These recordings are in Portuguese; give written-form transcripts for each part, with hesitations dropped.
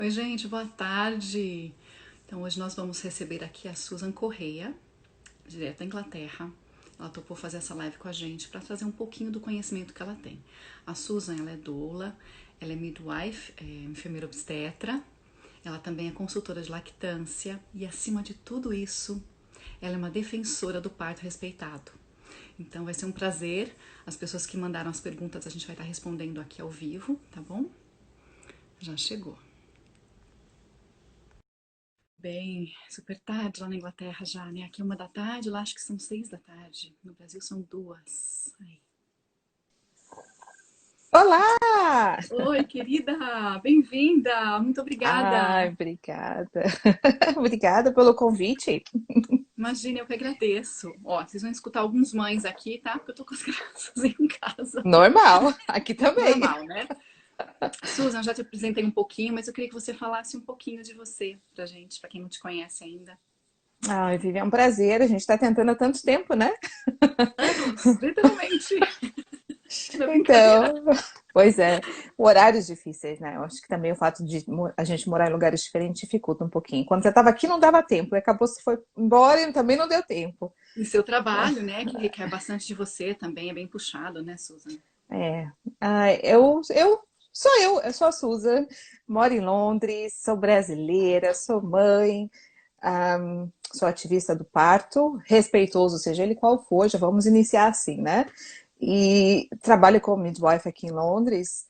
Oi, gente, boa tarde. Então, hoje nós vamos receber aqui a Susan Correia, direto da Inglaterra. Ela topou fazer essa live com a gente para trazer um pouquinho do conhecimento que ela tem. A Susan, ela é doula, ela é midwife, enfermeira obstetra, ela também é consultora de lactância e, acima de tudo isso, ela é uma defensora do parto respeitado. Então, vai ser um prazer. As pessoas que mandaram as perguntas a gente vai estar respondendo aqui ao vivo, tá bom? Já chegou. Bem, super tarde lá na Inglaterra já, né? Aqui é 1 da tarde, lá acho que são 6 da tarde. No Brasil são 2. Aí. Olá! Oi, querida! Bem-vinda! Muito Ai, obrigada! obrigada. Obrigada pelo convite. Imagina, eu que agradeço. Ó, vocês vão escutar alguns mães aqui, tá? Porque eu tô com as crianças em casa. Normal, aqui também. Normal, né? Susan, já te apresentei um pouquinho, mas eu queria que você falasse um pouquinho de você pra gente, pra quem não te conhece ainda. Ai, Vivi, é um prazer. A gente está tentando há tanto tempo, né? Anos, literalmente. Não é brincadeira. Então, pois é, horários difíceis, né? Eu acho que também o fato de a gente morar em lugares diferentes dificulta um pouquinho. Quando você estava aqui, não dava tempo, e acabou, você foi embora e também não deu tempo. E seu trabalho, né, que requer bastante de você também, é bem puxado, né, Susan? É. Ai, eu sou a Susan, moro em Londres, sou brasileira, sou mãe. Sou ativista do parto, respeitoso, seja ele qual for, já vamos iniciar assim, né? E trabalho como midwife aqui em Londres.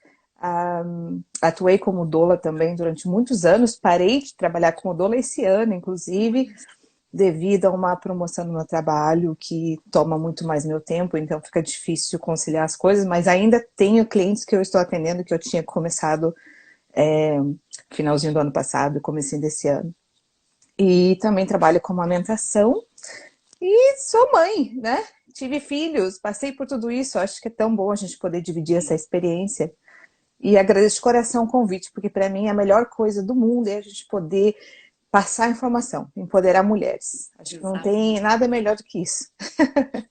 Atuei como doula também durante muitos anos. Parei de trabalhar como doula esse ano, inclusive, Olha, devido a uma promoção no meu trabalho que toma muito mais meu tempo, então fica difícil conciliar as coisas, mas ainda tenho clientes que eu estou atendendo que eu tinha começado finalzinho do ano passado, comecinho desse ano. E também trabalho com amamentação e sou mãe, né? Tive filhos, passei por tudo isso. Acho que é tão bom a gente poder dividir essa sim, experiência. E agradeço de coração o convite, porque para mim a melhor coisa do mundo é a gente poder passar informação, empoderar mulheres. Acho que não tem exatamente. nada melhor do que isso.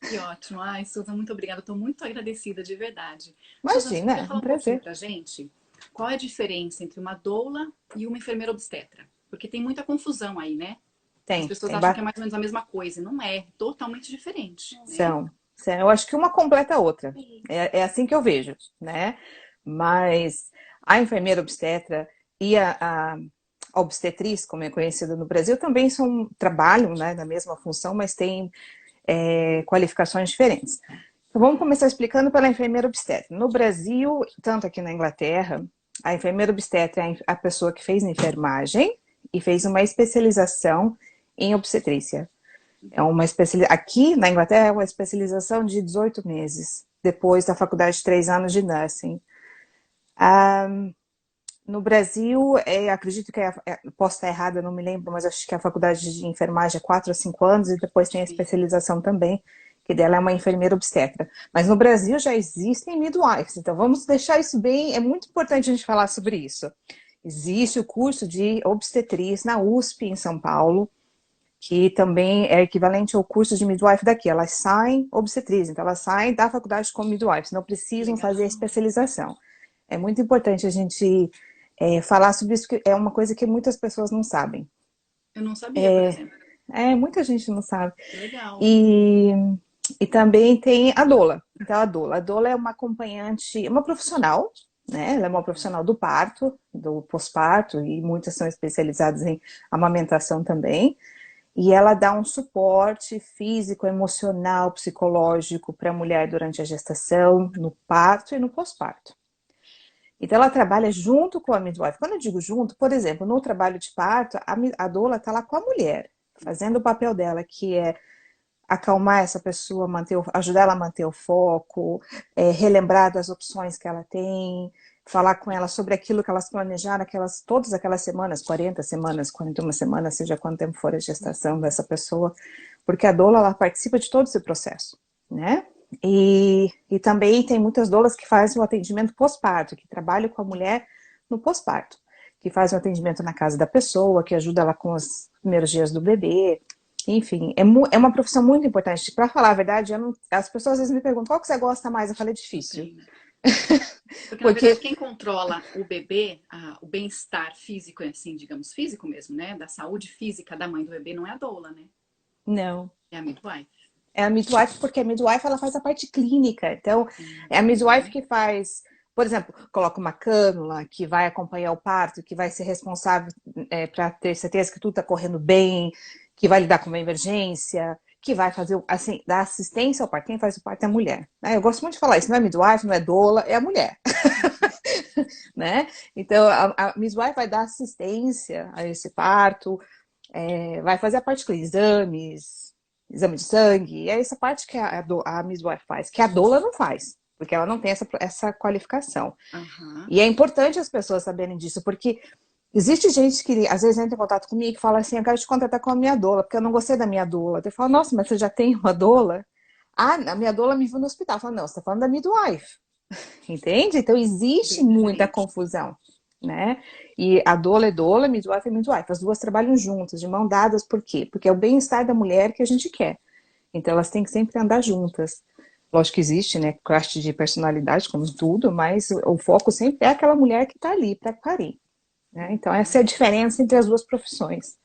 Que ótimo. Ai, Susan, muito obrigada. Estou muito agradecida, de verdade. Susan, você Imagina, podia é um falar um pouquinho prazer. pra gente qual é a diferença entre uma doula e uma enfermeira obstetra? Porque tem muita confusão aí, né? As Tem, pessoas tem acham que é bastante. mais ou menos a mesma coisa. E não é, totalmente diferente, né? São. Eu acho que uma completa a outra. É assim que eu vejo, né? Mas a enfermeira obstetra e a obstetriz, como é conhecida no Brasil, também trabalham, né, na mesma função, mas têm qualificações diferentes. Então, vamos começar explicando pela enfermeira obstetra. No Brasil, tanto aqui na Inglaterra, a enfermeira obstetra é a pessoa que fez enfermagem e fez uma especialização em obstetrícia. Aqui na Inglaterra é uma especialização de 18 meses, depois da faculdade de 3 anos de nursing. No Brasil, acredito que posso estar errada, não me lembro, mas acho que a faculdade de enfermagem é 4 a 5 anos e depois tem a especialização também, que dela é uma enfermeira obstetra. Mas no Brasil já existem midwives, então vamos deixar isso bem, é muito importante a gente falar sobre isso. Existe o curso de obstetriz na USP em São Paulo, que também é equivalente ao curso de midwife daqui. Elas saem obstetriz, então elas saem da faculdade como midwives, não Que precisam fazer a legal. especialização. É muito importante a gente falar sobre isso, que é uma coisa que muitas pessoas não sabem. Eu não sabia, por exemplo. Muita gente não sabe. Que legal. E, e também tem a doula. Então, a doula é uma acompanhante, uma profissional, né? Ela é uma profissional do parto, do pós-parto, e muitas são especializadas em amamentação também. E ela dá um suporte físico, emocional, psicológico para a mulher durante a gestação, no parto e no pós-parto. Então ela trabalha junto com a midwife. Quando eu digo junto, por exemplo, no trabalho de parto, a doula está lá com a mulher, fazendo o papel dela, que é acalmar essa pessoa, ajudar ela a manter o foco, relembrar das opções que ela tem, falar com ela sobre aquilo que elas planejaram, todas aquelas semanas, 40 semanas, 41 semanas, seja quanto tempo for a gestação dessa pessoa, porque a doula ela participa de todo esse processo, né? E também tem muitas doulas que fazem o atendimento pós-parto, que trabalham com a mulher no pós-parto, que fazem o atendimento na casa da pessoa, que ajuda ela com os primeiros dias do bebê, enfim, é uma profissão muito importante. Para falar a verdade, as pessoas às vezes me perguntam qual que você gosta mais. Eu falei, Não difícil. tem, né? Porque, na verdade, Porque, quem controla o bebê, o bem-estar físico, assim, digamos, físico mesmo, né? Da saúde física da mãe do bebê, não é a doula, né? não. É a midwife. É a midwife, porque a midwife ela faz a parte clínica. Então, é a midwife Uhum. que faz, por exemplo, coloca uma cânula, que vai acompanhar o parto, que vai ser responsável para ter certeza que tudo está correndo bem, que vai lidar com uma emergência, que vai fazer, assim, dar assistência ao parto. Quem faz o parto é a mulher. Né? Eu gosto muito de falar isso, não é midwife, não é doula, é a mulher. Né? Então, a midwife vai dar assistência a esse parto, vai fazer a parte clínica, exames, exame de sangue, é essa parte que a midwife faz, que a doula não faz, porque ela não tem essa qualificação. Aham. E é importante as pessoas saberem disso, porque existe gente que às vezes entra em contato comigo e fala assim, eu quero te contratar com a minha doula, porque eu não gostei da minha doula. Eu falo, nossa, mas você já tem uma doula? Ah, a minha doula me viu no hospital. Eu falo, não, você está falando da midwife. Entende? Então existe Bem muita diferente. confusão, né? E a doula é doula, midwife é midwife. As duas trabalham juntas, de mão dadas, por quê? Porque é o bem-estar da mulher que a gente quer. Então elas têm que sempre andar juntas. Lógico que existe, né, crash de personalidade, como tudo, mas o foco sempre é aquela mulher que está ali para parir. Né? Então essa é a diferença entre as duas profissões.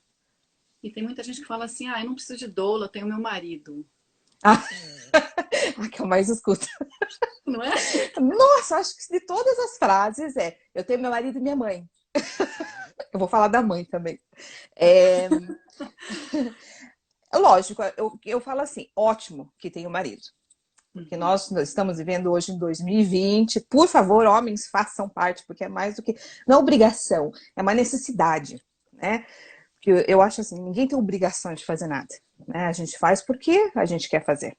E tem muita gente que fala assim, eu não preciso de doula, eu tenho meu marido. Ah, a que eu mais escuto. Não é? Nossa, acho que de todas as frases eu tenho meu marido e minha mãe. Eu vou falar da mãe também. É, lógico, eu falo assim, ótimo que tem o marido. Porque Uhum. nós estamos vivendo hoje em 2020. Por favor, homens, façam parte, porque é mais do que. Não é obrigação, é uma necessidade. Né? Porque eu acho assim, ninguém tem obrigação de fazer nada. Né? A gente faz porque a gente quer fazer.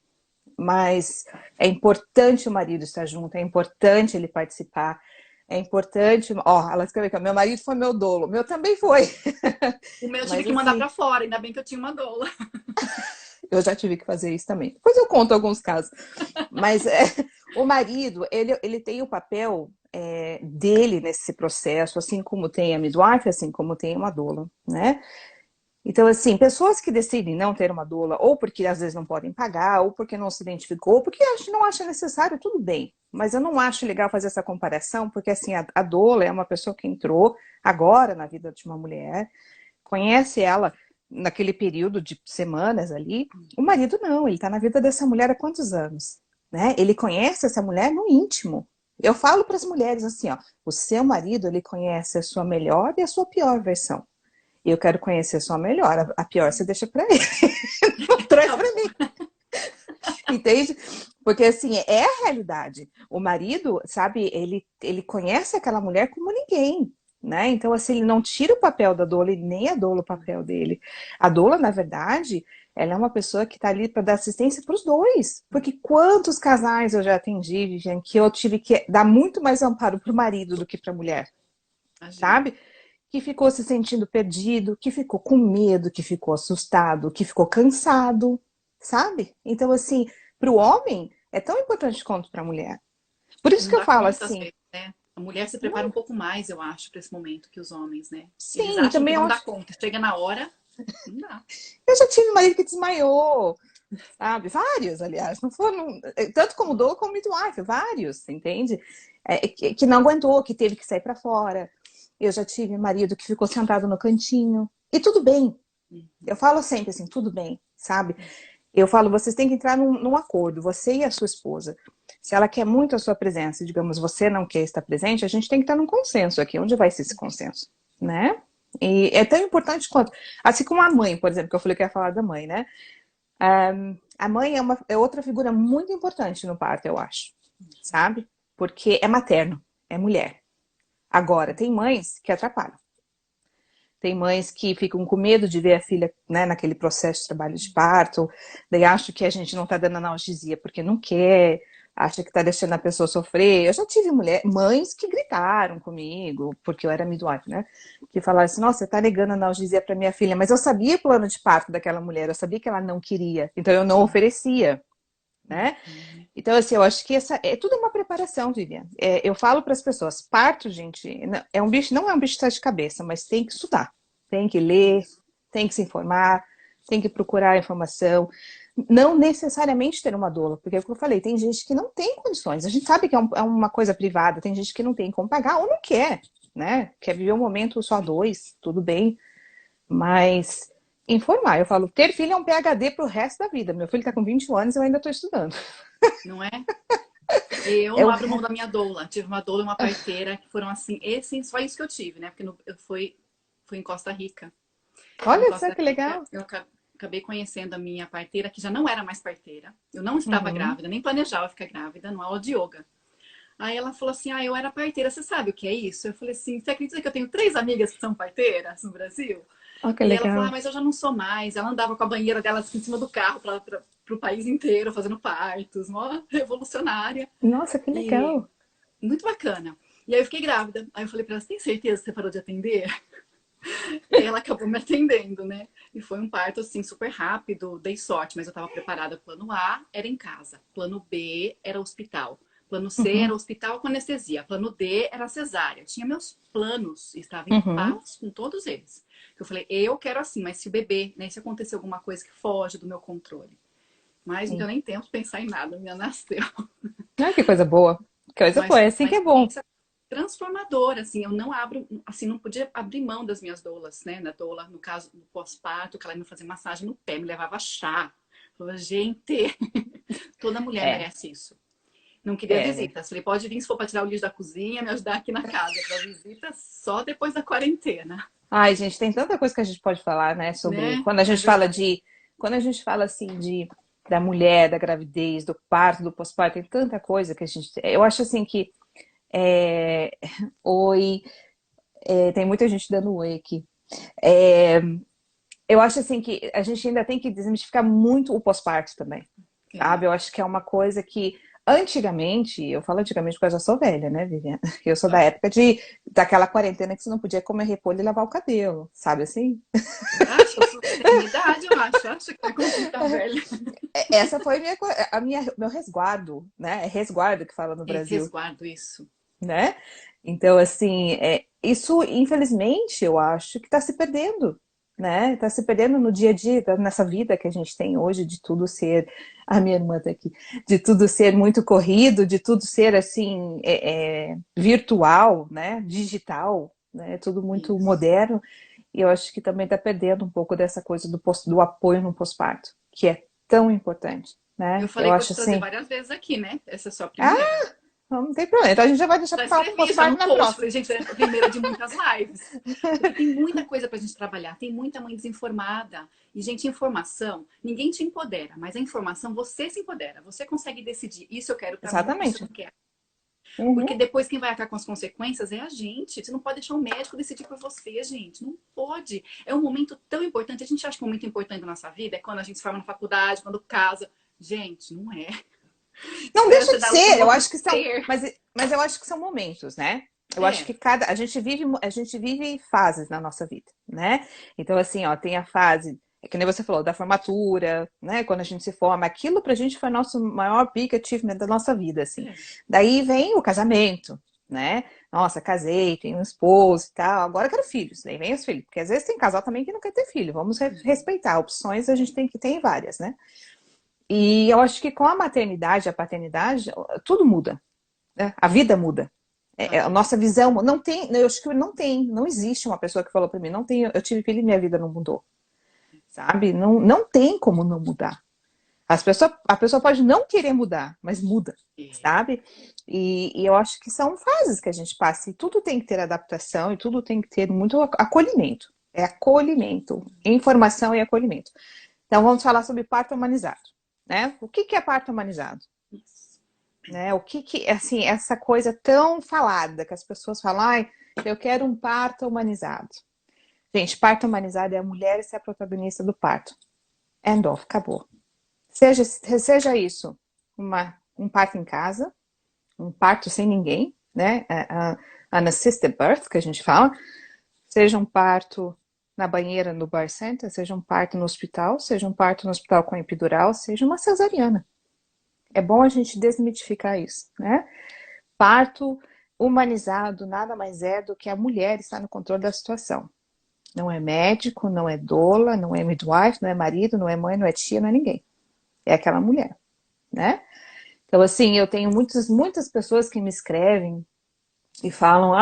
Mas é importante o marido estar junto, é importante ele participar, é importante. Ó, ela escreveu que meu marido foi meu dolo, meu também foi. O meu eu tive Mas que mandar assim, pra fora, ainda bem que eu tinha uma doula. eu já tive que fazer isso também. Depois eu conto alguns casos. Mas o marido, ele tem o papel dele nesse processo, assim como tem a midwife, assim como tem uma doula, né? Então, assim, pessoas que decidem não ter uma doula, ou porque às vezes não podem pagar, ou porque não se identificou, ou porque não acha necessário, tudo bem. Mas eu não acho legal fazer essa comparação, porque assim, a doula é uma pessoa que entrou agora na vida de uma mulher, conhece ela naquele período de semanas ali. O marido não, ele está na vida dessa mulher há quantos anos? Né? Ele conhece essa mulher no íntimo. Eu falo para as mulheres assim, ó, o seu marido, ele conhece a sua melhor e a sua pior versão. Eu quero conhecer a sua melhor, a pior você deixa para ele, não traz Tá para bom. mim, entende? Porque assim, é a realidade. O marido, sabe, ele conhece aquela mulher como ninguém. Né? Então, assim, ele não tira o papel da doula e nem a doula o papel dele. A doula, na verdade, ela é uma pessoa que está ali para dar assistência para os dois. Porque quantos casais eu já atendi, gente, que eu tive que dar muito mais amparo para o marido do que para a mulher, Imagina. sabe? Que ficou se sentindo perdido, que ficou com medo, que ficou assustado, que ficou cansado, sabe? Então, assim, para o homem é tão importante quanto para a mulher. Por E isso não que eu dá falo conta, às assim, vezes, né? A mulher se prepara um não, pouco mais, eu acho, para esse momento que os homens, né? Eles sim, acham que também eu vão dar acho. conta. Chega na hora, não dá. Eu já tive um marido que desmaiou, sabe? Vários, aliás, não foram tanto como dou como midwife, vários, entende? Que não aguentou, que teve que sair para fora. Eu já tive marido que ficou sentado no cantinho. E tudo bem. Eu falo sempre assim, tudo bem, sabe? Eu falo, vocês têm que entrar num acordo, você e a sua esposa. Se ela quer muito a sua presença, e, digamos, você não quer estar presente, a gente tem que estar num consenso aqui. Onde vai ser esse consenso? Né? E é tão importante quanto. Assim como a mãe, por exemplo, que eu falei que ia falar da mãe, né? A mãe é outra figura muito importante no parto, eu acho. Sabe? Porque é materno, é mulher. Agora, tem mães que atrapalham. Tem mães que ficam com medo de ver a filha, né, naquele processo de trabalho de parto, daí acham que a gente não está dando analgesia porque não quer, acha que está deixando a pessoa sofrer. Eu já tive mães que gritaram comigo, porque eu era midwife, né? Que falaram assim, nossa, você está negando analgesia para minha filha, mas eu sabia o plano de parto daquela mulher, eu sabia que ela não queria, então eu não oferecia. Né? Uhum. Então, assim, eu acho que essa é tudo uma preparação, Vivian. Eu falo para as pessoas, parto, gente, é um bicho, não é um bicho de sete cabeça, mas tem que estudar, tem que ler, tem que se informar, tem que procurar informação. Não necessariamente ter uma doula, porque é o que eu falei, tem gente que não tem condições. A gente sabe que é uma coisa privada, tem gente que não tem como pagar ou não quer, né? Quer viver um momento só dois, tudo bem. Mas informar, eu falo, ter filho é um PhD pro resto da vida. Meu filho tá com 21 anos e eu ainda tô estudando. Não é? Eu É não o... abro mão da minha doula. Tive uma doula e uma parteira que foram assim, só isso que eu tive, né? Porque eu fui em Costa Rica. Em Olha só Costa que Rica, legal. eu acabei conhecendo a minha parteira, que já não era mais parteira. Eu não estava Uhum. grávida, nem planejava ficar grávida, numa aula de yoga. Aí ela falou assim: eu era parteira, você sabe o que é isso? Eu falei assim: você acredita que eu tenho 3 amigas que são parteiras no Brasil? Olha que E ela falou: legal. mas eu já não sou mais. Ela andava com a banheira dela assim, em cima do carro para o país inteiro, fazendo partos, mó revolucionária. Nossa, que E legal. muito bacana. E aí eu fiquei grávida. Aí eu falei pra ela: você tem certeza que você parou de atender? E aí ela acabou me atendendo, né? E foi um parto, assim, super rápido. Dei sorte, mas eu tava preparada. Plano A era em casa. Plano B era hospital. Plano C era Uhum. hospital com anestesia. Plano D era cesárea. Tinha meus planos, estava em Uhum. paz com todos eles. Eu falei, eu quero assim, mas se o bebê, né? Se acontecer alguma coisa que foge do meu controle. Mas não deu Sim. nem tempo de pensar em nada, me nasceu. Ah, que coisa boa. Que coisa Mas boa, é foi assim uma que é bom. experiência transformadora, assim, eu não abro, assim, não podia abrir mão das minhas doulas, né, da doula, no caso do pós-parto, que ela ia me fazer massagem no pé, me levava chá. Eu falava, gente, toda mulher É, merece isso. Não queria é. visitas. Falei, pode vir se for para tirar o lixo da cozinha, me ajudar aqui na casa. Para visita só depois da quarentena, Ai, gente, tem tanta coisa que a gente pode falar, né, sobre né? quando a É gente fala verdade. de, quando a gente fala assim de da mulher, da gravidez, do parto, do pós-parto, tem tanta coisa que a gente, eu acho assim que é, oi, tem muita gente dando oi aqui. É, eu acho assim que a gente ainda tem que desmistificar muito o pós-parto também, É. sabe? Eu acho que é uma coisa que antigamente, eu falo antigamente porque eu já sou velha, né, Viviane? Eu sou da época daquela quarentena que você não podia comer repolho e lavar o cabelo, sabe assim? Você acha? Você tem minha idade, eu acho. Acha que é como que tá velha. Essa foi meu resguardo, né? É resguardo que fala no É, Brasil, resguardo isso. né? Então, assim, isso, infelizmente, eu acho que está se perdendo, né? Está se perdendo no dia a dia, nessa vida que a gente tem hoje, de tudo ser. A minha irmã tá aqui. De tudo ser muito corrido, de tudo ser, assim, virtual, né? Digital, né? Tudo muito Isso. moderno. E eu acho que também está perdendo um pouco dessa coisa do apoio no pós-parto, que é tão importante, Eu né? Eu falei que vou acho te trazer assim. várias vezes aqui, né? Essa é só a Ah, primeira. não tem problema. Então a gente já vai deixar Já para falar escrevi já pós-parto no na post. próxima. Falei, gente, é a primeira de muitas lives. Porque tem muita coisa pra gente trabalhar. Tem muita mãe desinformada. E, gente, informação, ninguém te empodera. Mas a informação, você se empodera. Você consegue decidir. Isso eu quero pra mim, isso eu Exatamente. não quero. Uhum. Porque depois quem vai arcar com as consequências é a gente. Você não pode deixar o médico decidir por você, gente. Não pode. É um momento tão importante. A gente acha que um momento importante da nossa vida é quando a gente se forma na faculdade, quando casa. Gente, não é. Não Espera deixa você de dar luz no ser, eu outro acho que são, ser. mas eu acho que são momentos, né? Eu acho É, que a gente vive fases na nossa vida, né? Então assim, ó, tem a fase, que nem você falou, da formatura, né? Quando a gente se forma, aquilo pra gente foi o nosso maior big achievement da nossa vida, assim. é. Daí vem o casamento, né? Nossa, casei, tenho um esposo e tal, agora eu quero filhos, daí vem os filhos, porque às vezes tem casal também que não quer ter filho, vamos respeitar, opções a gente tem que ter várias, né? E eu acho que com a maternidade, a paternidade, tudo muda, né? A vida muda. A Vai. nossa visão não tem, eu acho que não existe uma pessoa que falou para mim, não tem, eu tive filho e minha vida não mudou, sabe? Não, não tem como não mudar. A pessoa pode não querer mudar, mas muda, É. sabe? E eu acho que são fases que a gente passa e tudo tem que ter adaptação e tudo tem que ter muito acolhimento. É acolhimento, informação e acolhimento. Então vamos falar sobre parto humanizado, né? O que é parto humanizado? Isso. Né? O que, assim, essa coisa tão falada que as pessoas falam, ai, eu quero um parto humanizado. Gente, parto humanizado é a mulher ser a protagonista do parto. End of, acabou. Seja isso um parto em casa, um parto sem ninguém, né? Unassisted birth, que a gente fala, seja um parto na banheira no bar center, seja um parto no hospital, seja um parto no hospital com epidural, seja uma cesariana. É bom a gente desmitificar isso, né? Parto humanizado nada mais é do que a mulher estar no controle da situação. Não é médico, não é doula, não é midwife, não é marido, não é mãe, não é tia, não é ninguém. É aquela mulher, né? Então, assim, eu tenho muitas pessoas que me escrevem e falam,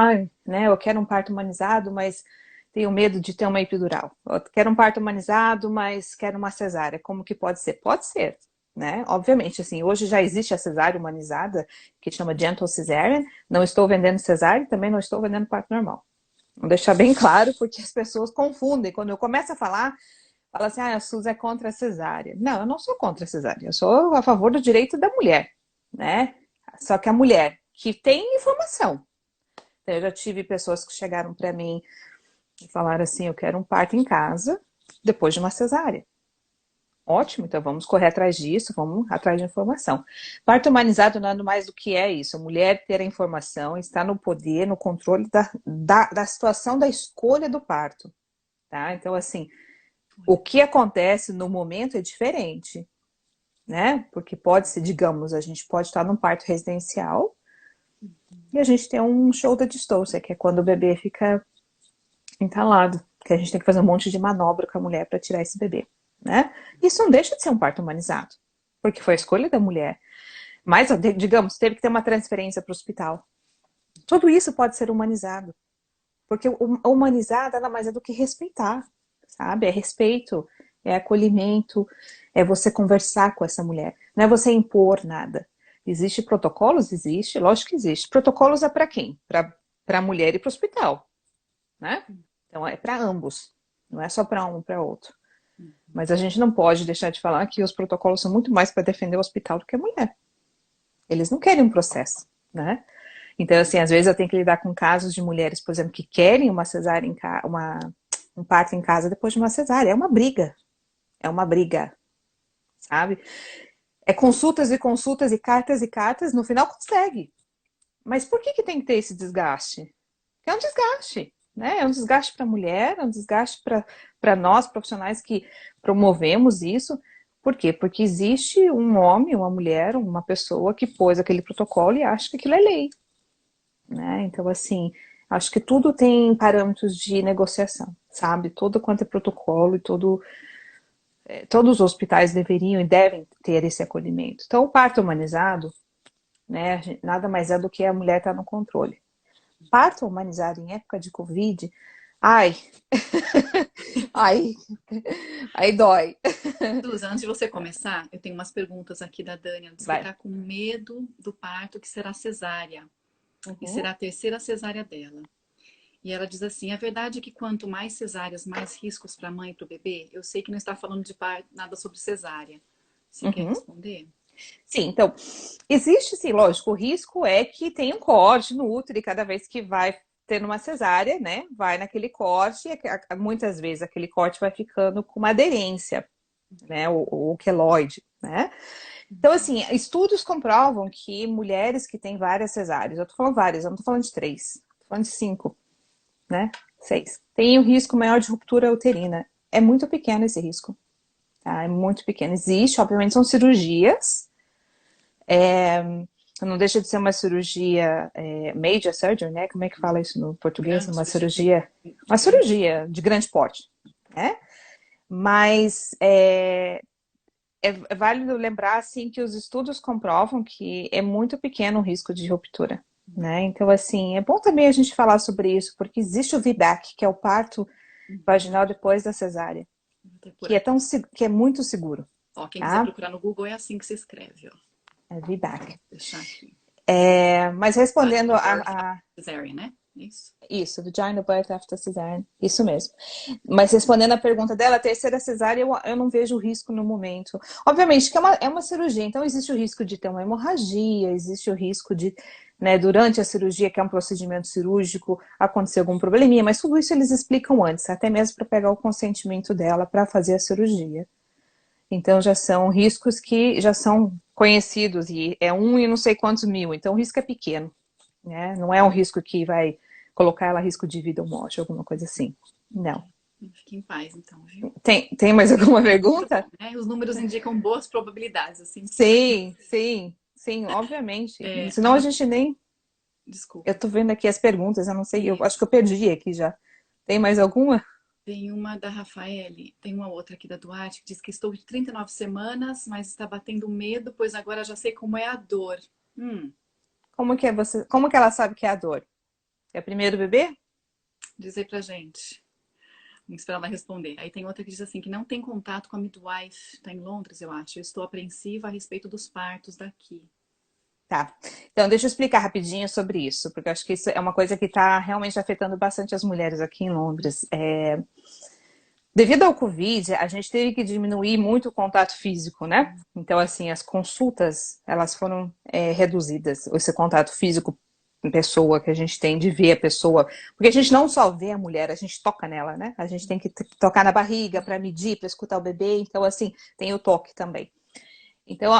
né, eu quero um parto humanizado, mas tenho medo de ter uma epidural. Eu quero um parto humanizado, mas quero uma cesárea. Como que pode ser? Pode ser, né? Obviamente, assim, hoje já existe a cesárea humanizada, que chama Gentle Cesarean. Não estou vendendo cesárea, também não estou vendendo parto normal. Vou deixar bem claro, porque as pessoas confundem. Quando eu começo a falar, fala assim, a SUS é contra a cesárea. Não, eu não sou contra a cesárea. Eu sou a favor do direito da mulher, né? Só que a mulher que tem informação. Eu já tive pessoas que chegaram para mim e falaram assim, eu quero um parto em casa depois de uma cesárea. Ótimo, então vamos correr atrás disso, vamos atrás de informação. Parto humanizado nada mais do que é isso, a mulher ter a informação, estar no poder, no controle da situação da escolha do parto. Tá? Então, assim, o que acontece no momento é diferente, né? Porque pode ser, digamos, a gente pode estar num parto residencial e a gente tem um shoulder dystocia, que é quando o bebê fica entalado, que a gente tem que fazer um monte de manobra com a mulher para tirar esse bebê, né? Isso não deixa de ser um parto humanizado, porque foi a escolha da mulher. Mas, digamos, teve que ter uma transferência para o hospital. Tudo isso pode ser humanizado, porque humanizar nada mais é do que respeitar, sabe? É respeito, é acolhimento, é você conversar com essa mulher. Não é você impor nada. Existe protocolos? Existe, lógico que existe. Protocolos é para quem? Para a mulher e para o hospital, né? Então é para ambos, não é só para um para outro. Mas a gente não pode deixar de falar que os protocolos são muito mais para defender o hospital do que a mulher. Eles não querem um processo, né? Então, assim, às vezes eu tenho que lidar com casos de mulheres, por exemplo, que querem uma cesárea um parto em casa depois de uma cesárea. É uma briga. É uma briga, sabe? É consultas e consultas e cartas, no final consegue. Mas por que tem que ter esse desgaste? É um desgaste, né? É um desgaste para a mulher, é um desgaste para nós, profissionais que promovemos isso. Por quê? Porque existe um homem, uma mulher, uma pessoa que pôs aquele protocolo e acha que aquilo é lei, né? Então, assim, acho que tudo tem parâmetros de negociação, sabe? Todo quanto é protocolo e todos os hospitais deveriam e devem ter esse acolhimento. Então, o parto humanizado, né, nada mais é do que a mulher estar no controle. Parto humanizado em época de Covid, ai, ai, aí dói. Susan, antes de você começar, eu tenho umas perguntas aqui da Dani. Ela diz que Vai. está com medo do parto que será cesárea. E Uhum. será a terceira cesárea dela. E ela diz assim: a verdade é que quanto mais cesáreas, mais riscos para a mãe e para o bebê. Eu sei que não está falando de nada sobre cesárea. Você quer Uhum. responder? Sim, então, existe sim, lógico, o risco é que tem um corte no útero e cada vez que vai tendo uma cesárea, né, vai naquele corte e muitas vezes aquele corte vai ficando com uma aderência, né, o queloide, né. Então, assim, estudos comprovam que mulheres que têm várias cesáreas, eu tô falando várias, eu não tô falando de 3, tô falando de 5, né, 6, tem um risco maior de ruptura uterina. É muito pequeno esse risco, tá? É muito pequeno. Existe, obviamente, são cirurgias, não deixa de ser uma cirurgia major surgery, né? Como é que fala isso no português? Grande Uma grande. cirurgia de grande porte, né? Mas é válido lembrar assim que os estudos comprovam que é muito pequeno o risco de ruptura, né? Então assim é bom também a gente falar sobre isso porque existe o VBAC, que é o parto vaginal depois da cesárea, Vou até por que aqui. que é muito seguro, Ó, quem quiser tá? procurar no Google é assim que se escreve, ó. É VBAC. Vou deixar aqui. Mas respondendo Birth cesarean, né? Isso. isso, Vagina Birth After Cesarean, isso mesmo. Mas respondendo a pergunta dela, a terceira cesárea eu não vejo risco no momento. Obviamente que é uma cirurgia, então existe o risco de ter uma hemorragia, existe o risco de, né, durante a cirurgia, que é um procedimento cirúrgico, acontecer algum probleminha, mas tudo isso eles explicam antes, até mesmo para pegar o consentimento dela para fazer a cirurgia. Então já são riscos que já são conhecidos, e é um e não sei quantos mil, então o risco é pequeno, né? Não é um risco que vai colocar ela a risco de vida ou morte, alguma coisa assim. Não. Fique em paz, então, viu? Tem mais alguma Muito bom, pergunta? né? Os números indicam boas probabilidades, assim. Sim, obviamente. Senão a Agora, gente nem. Eu desculpa. tô vendo aqui as perguntas, eu não sei, eu acho que Isso. eu perdi aqui já. Tem mais alguma? Tem uma da Rafaele, tem uma outra aqui da Duarte que diz que estou de 39 semanas, mas está batendo medo, pois agora já sei como é a dor. Hum, Como que é você, como que ela sabe que é a dor? É o primeiro bebê? Diz aí pra gente. Vamos esperar ela responder. Aí tem outra que diz assim, que não tem contato com a midwife, tá em Londres, eu acho. Eu estou apreensiva a respeito dos partos daqui. Tá. Então, deixa eu explicar rapidinho sobre isso, porque eu acho que isso é uma coisa que está realmente afetando bastante as mulheres aqui em Londres. Devido ao Covid, a gente teve que diminuir muito o contato físico, né? Então, assim, as consultas, elas foram reduzidas. Esse contato físico em pessoa que a gente tem de ver a pessoa. Porque a gente não só vê a mulher, a gente toca nela, né? A gente tem que tocar na barriga para medir, para escutar o bebê. Então, assim, tem o toque também. Então,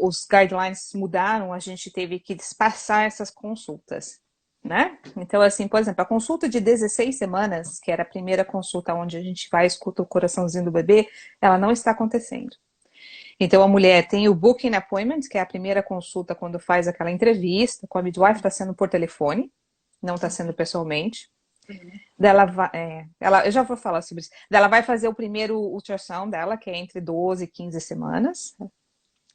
os guidelines mudaram, a gente teve que espaçar essas consultas, né? Então, assim, por exemplo, a consulta de 16 semanas, que era a primeira consulta onde a gente vai e escuta o coraçãozinho do bebê, ela não está acontecendo. Então, a mulher tem o booking appointment, que é a primeira consulta quando faz aquela entrevista com a midwife, está sendo por telefone, não está sendo pessoalmente. Eu já vou falar sobre isso. Ela vai fazer o primeiro ultrassom dela, que é entre 12 e 15 semanas.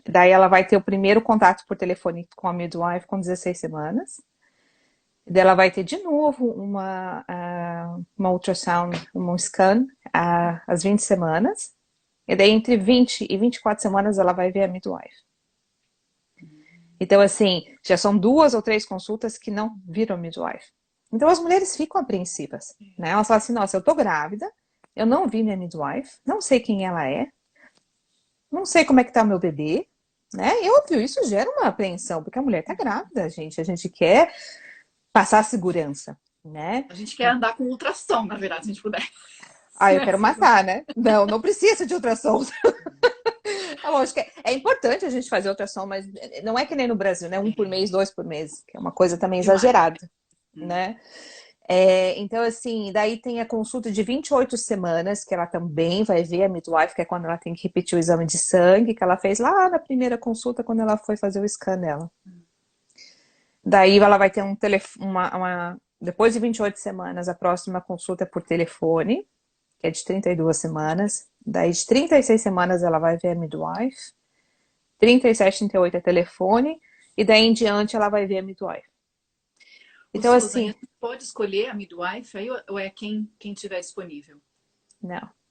Daí ela vai ter o primeiro contato por telefone com a midwife com 16 semanas. Daí ela vai ter de novo uma ultrasound, um scan às 20 semanas. E daí entre 20 e 24 semanas ela vai ver a midwife. Então, assim, já são 2 ou 3 consultas que não viram midwife. Então as mulheres ficam apreensivas, né? Elas falam assim, nossa, eu tô grávida, eu não vi minha midwife, não sei quem ela é, não sei como é que tá o meu bebê, né? E óbvio, isso gera uma apreensão, porque a mulher tá grávida, gente. A gente quer passar segurança, né? A gente quer andar com ultrassom, na verdade, se a gente puder. Ah, eu Né, quero Susan? matar, né? Não, não precisa de ultrassom. É lógico que é importante a gente fazer ultrassom, mas não é que nem no Brasil, né? 1 por mês, 2 por mês, que é uma coisa também Demais. exagerada, Hum. né? Então, assim, daí tem a consulta de 28 semanas, que ela também vai ver a midwife, que é quando ela tem que repetir o exame de sangue que ela fez lá na primeira consulta, quando ela foi fazer o scan dela. Daí ela vai ter depois de 28 semanas, a próxima consulta é por telefone, que é de 32 semanas. Daí de 36 semanas ela vai ver a midwife. 37, 38 é telefone. E daí em diante ela vai ver a midwife. Ô, Então, Susan, e a assim, gente pode escolher a midwife aí ou é quem tiver disponível?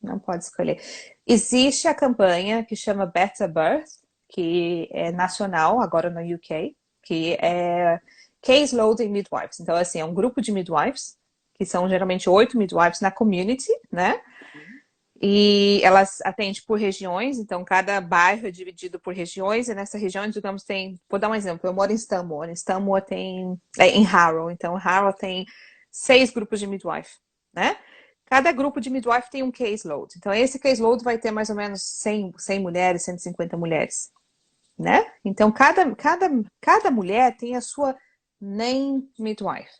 não pode escolher. Existe a campanha que chama Better Birth, que é nacional, agora no UK, que é Case Loading Midwives. Então, assim, é um grupo de midwives, que são geralmente 8 midwives na community, né? E elas atendem por regiões, então cada bairro é dividido por regiões, e nessa região, digamos, tem. Vou dar um exemplo, eu moro em Stanmore. Em Stanmore tem. Em Harrow, então Harrow tem 6 grupos de midwife, né? Cada grupo de midwife tem um caseload. Então, esse caseload vai ter mais ou menos 100 mulheres, 150 mulheres, né? Então, cada mulher tem a sua name midwife.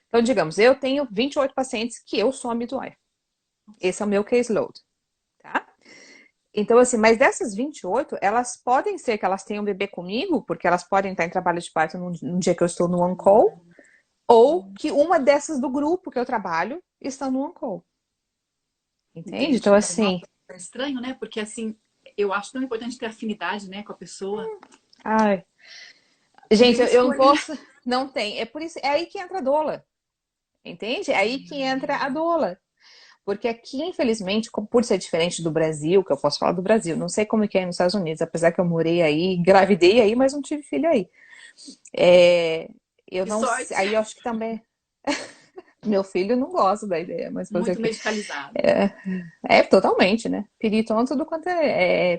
Então, digamos, eu tenho 28 pacientes que eu sou a midwife. Esse é o meu caseload, tá? Então, assim, mas dessas 28, elas podem ser que elas tenham bebê comigo, porque elas podem estar em trabalho de parto num dia que eu estou no on-call, ou que uma dessas do grupo que eu trabalho está no on-call. Entende? Então, Entendi. assim, É estranho, né? Porque assim, eu acho tão importante ter afinidade, né, com a pessoa. ai. Poder Gente, eu não escolher. posso. Não tem. É por isso, é aí que entra a doula. Entende? É aí que entra a doula. Porque aqui, infelizmente, por ser diferente do Brasil, que eu posso falar do Brasil, não sei como é que é nos Estados Unidos, apesar que eu morei aí, engravidei aí, mas não tive filho aí. É, eu Que não sei, sorte. aí eu acho que também meu filho não gosta da ideia, mas fazer o Muito quê? medicalizado. É totalmente, né? Piritona, tudo quanto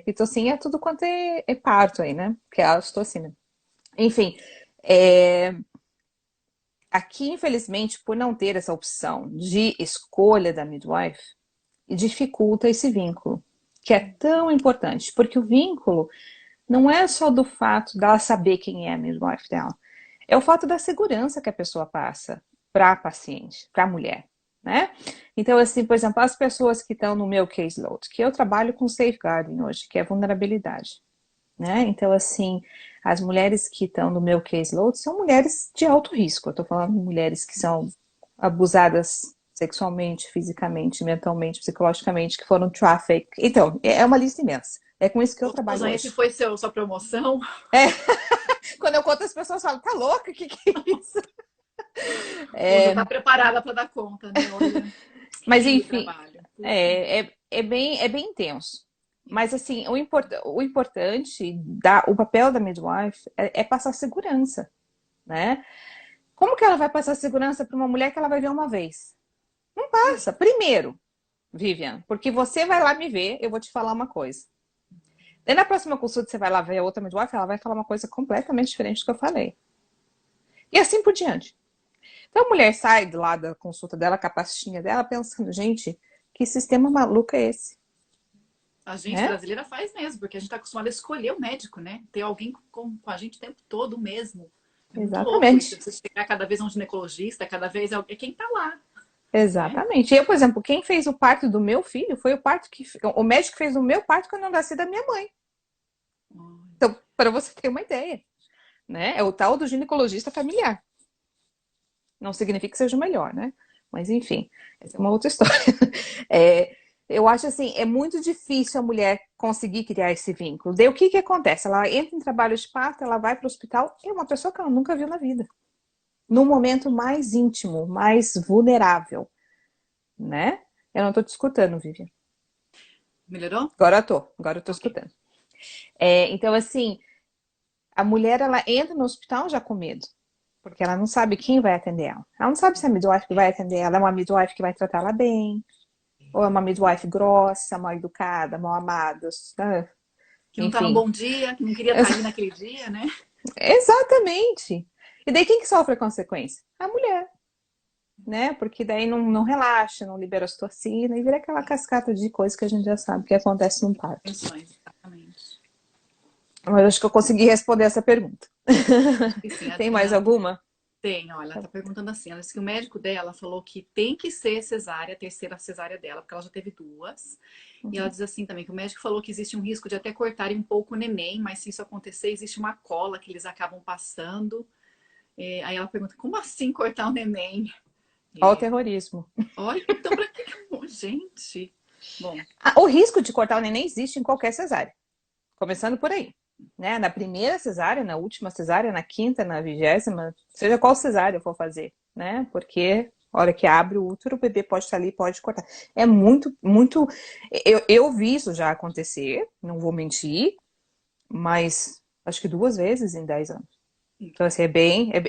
pitocin é tudo quanto é parto aí, né? Que é a ocitocina. Enfim, é, aqui, infelizmente, por não ter essa opção de escolha da midwife, dificulta esse vínculo, que é tão importante, porque o vínculo não é só do fato dela saber quem é a midwife dela, é o fato da segurança que a pessoa passa para a paciente, para a mulher, né? Então, assim, por exemplo, as pessoas que estão no meu caseload, que eu trabalho com safeguarding hoje, que é vulnerabilidade, né? Então, assim, as mulheres que estão no meu caseload são mulheres de alto risco. Eu estou falando de mulheres que são abusadas sexualmente, fisicamente, mentalmente, psicologicamente, que foram traffic. Então, é uma lista imensa. É com isso que eu trabalho Susan, esse hoje. foi sua promoção? É, quando eu conto, as pessoas falam, tá louca? Que é isso? Susan tá preparada para dar conta, né? Olha, Mas, que enfim, trabalho. Puxa. é bem intenso. Mas, assim, o importante, o papel da midwife é passar segurança, né? Como que ela vai passar segurança para uma mulher que ela vai ver uma vez? Não passa. Primeiro, Vivian, porque você vai lá me ver, eu vou te falar uma coisa. E na próxima consulta você vai lá ver a outra midwife, ela vai falar uma coisa completamente diferente do que eu falei. E assim por diante. Então a mulher sai de lá da consulta dela com a pastinha dela pensando, gente, que sistema maluco é esse? A gente Né? brasileira faz mesmo, porque a gente está acostumada a escolher o médico, né? Ter alguém com a gente o tempo todo mesmo. É muito louco isso. Exatamente. Você chegar cada vez a um ginecologista, cada vez é quem tá lá, né? Exatamente. Eu, por exemplo, quem fez o parto do meu filho foi o médico que fez o meu parto quando eu nasci da minha mãe. Então, para você ter uma ideia, né? É o tal do ginecologista familiar. Não significa que seja o melhor, né? Mas enfim, essa é uma outra história. É, eu acho assim, é muito difícil a mulher conseguir criar esse vínculo. Daí o que que acontece? Ela entra em trabalho de parto, ela vai para o hospital, é uma pessoa que ela nunca viu na vida. No momento mais íntimo, mais vulnerável, né? Eu não estou te escutando, Vivian. Melhorou? Agora eu tô Ok. escutando. Então, assim, a mulher, ela entra no hospital já com medo. Porque ela não sabe quem vai atender ela. Ela não sabe se é a midwife que vai atender ela é uma midwife que vai tratar ela bem, ou é uma midwife grossa, mal educada, mal amada, né? Que não tá num Enfim. bom dia, que não queria estar ali naquele dia, né? Exatamente. E daí quem que sofre a consequência? A mulher, né? Porque daí não relaxa, não libera a ocitocina e vira aquela cascata de coisas que a gente já sabe que acontece num parto. Tensões, exatamente. Mas acho que eu consegui responder essa pergunta. Acho que sim, Tem mais alguma? tem, olha, ela tá perguntando assim, ela disse que o médico dela falou que tem que ser cesárea, a terceira cesárea dela, porque ela já teve duas. E ela diz assim também que o médico falou que existe um risco de até cortarem um pouco o neném, mas se isso acontecer, existe uma cola que eles acabam passando. Aí ela pergunta, como assim cortar o neném? Olha o É, terrorismo. olha, então pra que... Gente, bom, O risco de cortar o neném existe em qualquer cesárea. Começando por aí. Né? Na primeira cesárea, na última cesárea, na quinta, na 20ª, seja qual cesárea eu for fazer, né? Porque a hora que abre o útero, o bebê pode estar ali, pode cortar. É muito, muito. Eu vi isso já acontecer, não vou mentir, mas acho que 2 vezes em 10 anos. Então, assim,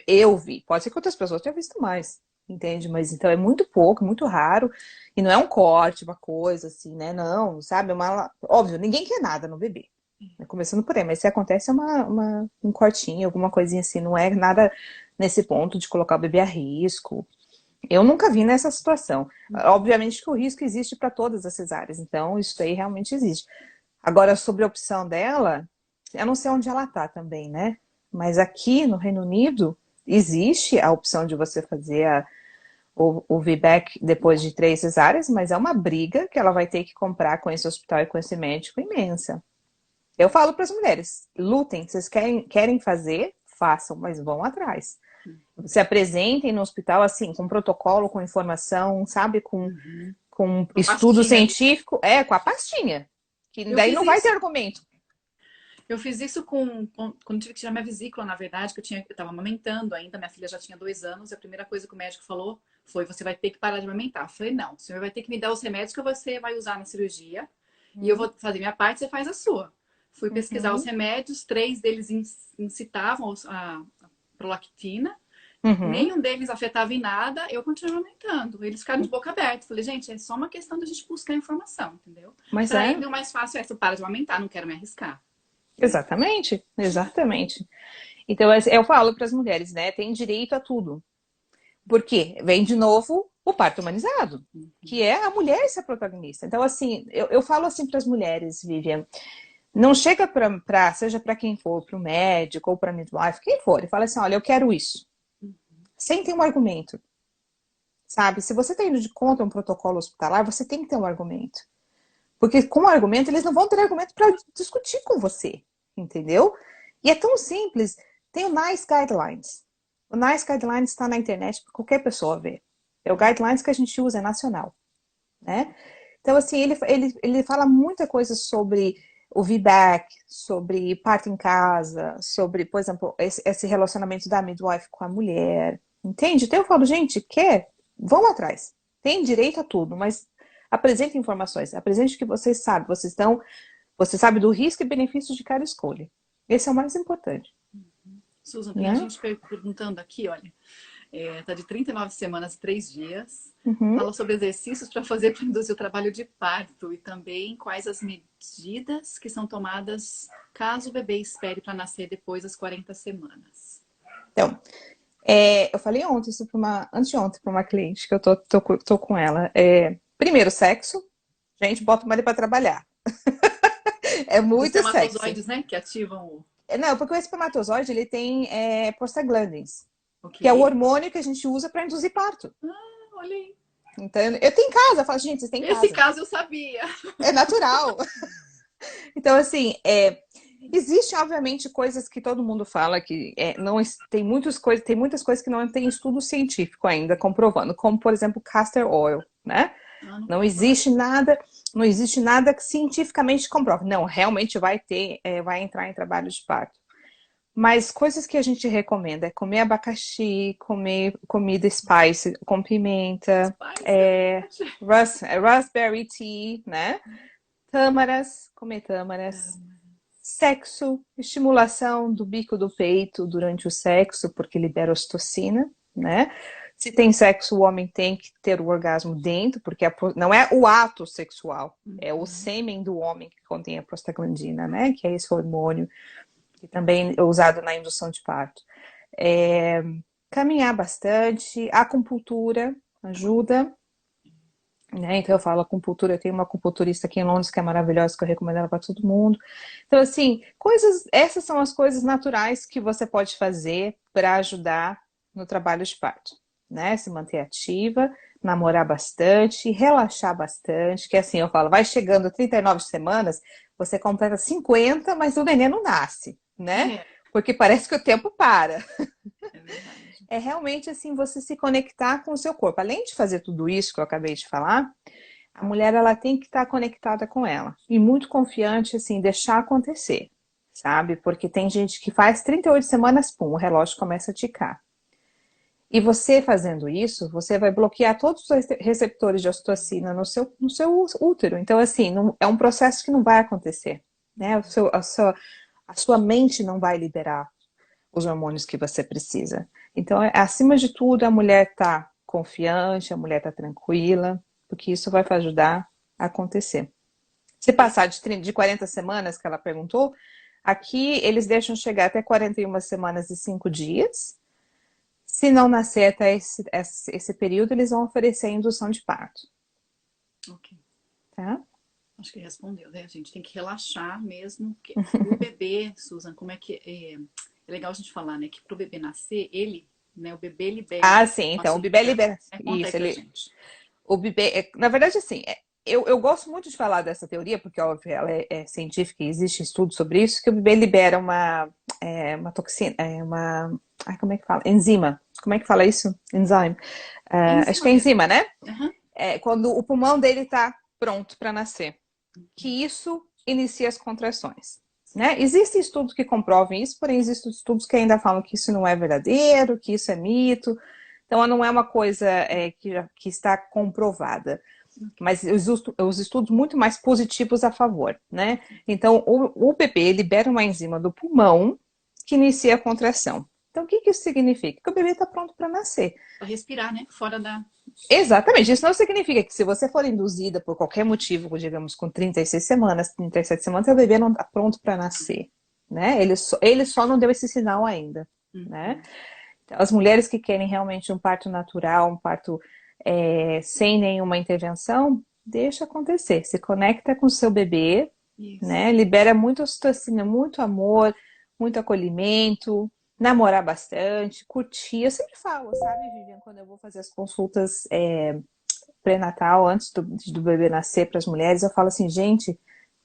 eu vi. Pode ser que outras pessoas tenham visto mais, entende? Mas então é muito pouco, muito raro. E não é um corte, uma coisa assim, né? Não, sabe? Óbvio, ninguém quer nada no bebê. Né? Começando por aí, mas se acontece é um cortinho, alguma coisinha assim, não é nada nesse ponto de colocar o bebê a risco. Eu nunca vi nessa situação. Obviamente que o risco existe para todas as cesáreas, então isso aí realmente existe. Agora, sobre a opção dela, eu não sei onde ela tá também, né? Mas aqui no Reino Unido existe a opção de você fazer o VBAC depois de 3 cesáreas, mas é uma briga que ela vai ter que comprar com esse hospital e com esse médico imensa. Eu falo para as mulheres, lutem, vocês querem fazer, façam, mas vão atrás. Se apresentem no hospital assim, com protocolo, com informação, sabe, com uma estudo pastinha ali. científico, com a pastinha. Que Eu daí fiz não vai ter isso. argumento. Eu fiz isso quando tive que tirar minha vesícula, na verdade, que eu estava amamentando ainda, minha filha já tinha 2 anos, e a primeira coisa que o médico falou foi: você vai ter que parar de amamentar. Eu falei: não, o senhor vai ter que me dar os remédios que você vai usar na cirurgia, e eu vou fazer minha parte, você faz a sua. Fui pesquisar os Uhum, remédios, 3 deles incitavam a prolactina, uhum, nenhum deles afetava em nada, eu continuei amamentando. Eles ficaram de boca aberta. Falei: gente, é só uma questão da gente buscar informação, entendeu? mas Para é, ele, o mais fácil é: você para de amamentar, não quero me arriscar. Né? exatamente, exatamente. Então eu falo para as mulheres, né, tem direito a tudo. Porque vem de novo o parto humanizado, que é a mulher ser protagonista. Então, assim, eu falo assim para as mulheres, Vivian, não chega seja para quem for, para o médico ou para a midwife, quem for, e fala assim: olha, eu quero isso. Sem ter um argumento, sabe? Se você está indo de contra um protocolo hospitalar, você tem que ter um argumento. Porque com argumento, eles não vão ter argumento para discutir com você, entendeu? E é tão simples. Tem o NICE Guidelines. O NICE Guidelines está na internet para qualquer pessoa ver. É o guidelines que a gente usa, é nacional, né? Então, assim, ele fala muita coisa sobre o VBAC, sobre parto em casa, sobre, por exemplo, esse relacionamento da midwife com a mulher, entende? Então eu falo, gente, quer? Vão atrás. Tem direito a tudo, mas apresente informações, apresente o que vocês sabem. Você sabe do risco e benefícios de cada escolha. Esse é o mais importante, Susan, tem né? gente perguntando aqui, olha, tá de 39 semanas e 3 dias. Uhum. Fala sobre exercícios para fazer para induzir o trabalho de parto e também quais as medidas que são tomadas caso o bebê espere para nascer depois das 40 semanas. Então, eu falei ontem isso anteontem para uma cliente que eu tô com ela. Primeiro, sexo. Gente, bota o marido para trabalhar. É Os muito sexy. espermatozoides, né, que ativam o... Não, porque o espermatozoide ele tem prostaglandins, que é o Ok. hormônio que a gente usa para induzir parto. Ah, olha aí. Então, eu tenho em casa, eu falo, gente, vocês têm em Esse casa. caso eu sabia. É natural. Então, assim, existem, obviamente, coisas que todo mundo fala que não tem muitas coisas que não tem estudo científico ainda comprovando, como, por exemplo, castor oil, né? Ah, não Não posso falar. não existe nada que cientificamente comprove. Não, realmente vai entrar em trabalho de parto. Mas coisas que a gente recomenda é comer abacaxi, comer comida spice com pimenta, Spice, é verdade. raspberry tea, né? Tâmaras, comer tâmaras. Sexo, estimulação do bico do peito durante o sexo, porque libera ocitocina, né? Se tem sexo, o homem tem que ter o orgasmo dentro, porque não é o ato sexual, é o sêmen do homem que contém a prostaglandina, né? Que é esse hormônio que também é usado na indução de parto. Caminhar bastante, acupuntura ajuda, né? Então eu falo acupuntura, eu tenho uma acupunturista aqui em Londres que é maravilhosa, que eu recomendo ela para todo mundo. Então, assim, essas são as coisas naturais que você pode fazer para ajudar no trabalho de parto, né? Se manter ativa, namorar bastante, relaxar bastante, que assim eu falo, vai chegando a 39 semanas, você completa 50, mas o neném não nasce, né? É, Porque parece que o tempo para. é verdade. É realmente assim você se conectar com o seu corpo. Além de fazer tudo isso que eu acabei de falar, a mulher ela tem que estar conectada com ela e muito confiante assim, deixar acontecer, sabe? Porque tem gente que faz 38 semanas, pum, o relógio começa a ticar. E você fazendo isso, você vai bloquear todos os receptores de ocitocina no seu útero. Então, assim, é um processo que não vai acontecer, né? A sua mente não vai liberar os hormônios que você precisa. Então, acima de tudo, a mulher está confiante, a mulher está tranquila, porque isso vai ajudar a acontecer. Se passar de 40 semanas, que ela perguntou, aqui eles deixam chegar até 41 semanas e 5 dias. Se não nascer até esse período, eles vão oferecer a indução de parto. Ok. Tá? Acho que respondeu, né? A gente tem que relaxar mesmo. Porque o bebê, Susan, como é que é legal a gente falar, né? Que pro bebê nascer, né? O bebê libera Ah, sim, uma então o bebê substância. libera. Né? Conta aí Isso, pra gente. o bebê. Na verdade, assim, eu gosto muito de falar dessa teoria, porque, óbvio, ela é científica e existe estudo sobre isso, que o bebê libera uma toxina, ai, como é que fala? Enzima. Como é que fala isso? Enzyme. É Acho enzima que é mesmo. enzima, né? Uhum. Quando o pulmão dele está pronto para nascer. Que isso inicia as contrações. Né? Existem estudos que comprovam isso, porém existem estudos que ainda falam que isso não é verdadeiro, que isso é mito. Então, não é uma coisa que está comprovada. Ok. Mas os estudos muito mais positivos a favor, né? Então, o bebê libera uma enzima do pulmão que inicia a contração. Então, o que isso significa? Que o bebê está pronto para nascer. Pra respirar, né? Fora da... Exatamente, isso não significa que se você for induzida por qualquer motivo, digamos, com 36 semanas, 37 semanas, o bebê não está pronto para nascer, né? Ele só não deu esse sinal ainda, né? Uhum. Então, as mulheres que querem realmente um parto natural, um parto sem nenhuma intervenção, deixa acontecer, se conecta com o seu bebê, Isso. né? Libera muita ocitocina, muito amor, muito acolhimento, namorar bastante, curtir. Eu sempre falo, sabe, Vivian, quando eu vou fazer as consultas pré-natal, antes do bebê nascer para as mulheres, eu falo assim, gente,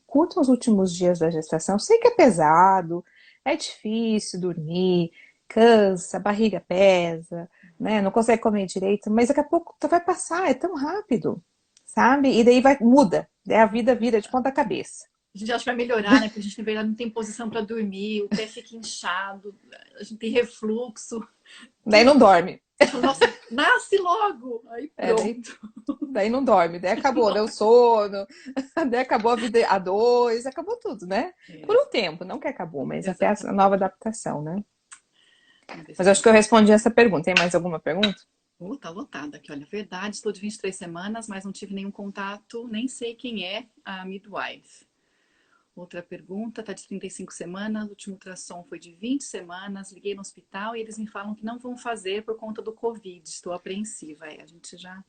curtam os últimos dias da gestação. Eu sei que é pesado, é difícil dormir, cansa, a barriga pesa, né? Não consegue comer direito, mas daqui a pouco vai passar, é tão rápido, sabe? E daí muda, daí a vida vira de ponta cabeça. A gente acha que vai melhorar, né? Porque a gente, na verdade, não tem posição para dormir, o pé fica inchado, a gente tem refluxo. Daí não dorme. Nossa, nasce logo! Aí pronto. Daí não dorme, daí acabou, deu sono, daí acabou a vida a dois, acabou tudo, né? Por um tempo, não que acabou, mas até a nova adaptação, né? Mas acho que eu respondi essa pergunta. Tem mais alguma pergunta? Tá lotada aqui, olha. Verdade, estou de 23 semanas, mas não tive nenhum contato, nem sei quem é a midwife. Outra pergunta, tá de 35 semanas, o último ultrassom foi de 20 semanas, liguei no hospital e eles me falam que não vão fazer por conta do Covid. Estou apreensiva. A gente já,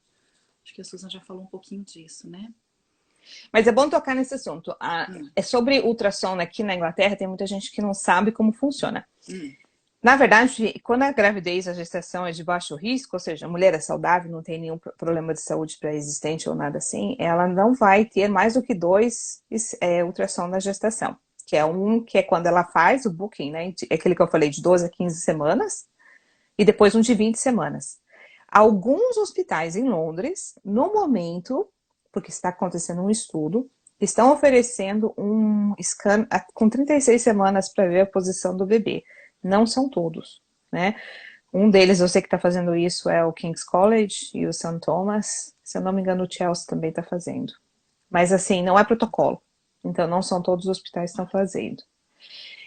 acho que a Susan já falou um pouquinho disso, né? Mas é bom tocar nesse assunto. É sobre ultrassom aqui na Inglaterra, tem muita gente que não sabe como funciona. Na verdade, quando a gravidez, a gestação é de baixo risco, ou seja, a mulher é saudável, não tem nenhum problema de saúde pré-existente ou nada assim, ela não vai ter mais do que 2 ultrassom na gestação. Que é quando ela faz o booking, né? Aquele que eu falei de 12 a 15 semanas, e depois um de 20 semanas. Alguns hospitais em Londres, no momento, porque está acontecendo um estudo, estão oferecendo um scan com 36 semanas para ver a posição do bebê. Não são todos, né? Um deles, eu sei que está fazendo isso, é o King's College e o St. Thomas. Se eu não me engano, o Chelsea também está fazendo. Mas, assim, não é protocolo. Então, não são todos os hospitais que estão fazendo.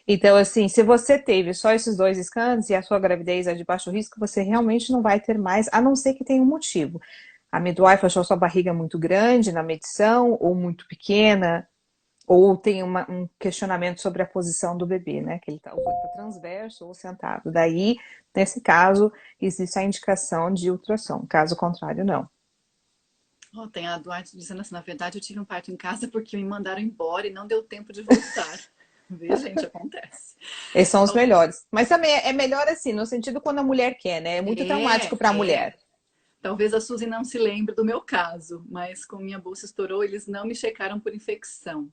Então, assim, se você teve só esses 2 scans e a sua gravidez é de baixo risco, você realmente não vai ter mais, a não ser que tenha um motivo. A midwife achou sua barriga muito grande na medição, ou muito pequena, ou tem um questionamento sobre a posição do bebê, né? Que ele tá transverso ou sentado. Daí, nesse caso, existe a indicação de ultrassom. Caso contrário, não. Tem a Duarte dizendo assim, na verdade eu tive um parto em casa porque me mandaram embora e não deu tempo de voltar. Vê, gente, acontece. Esses são os melhores. Mas também é melhor assim, no sentido quando a mulher quer, né? É muito traumático para a mulher. Talvez a Suzy não se lembre do meu caso, mas com minha bolsa estourou, eles não me checaram por infecção.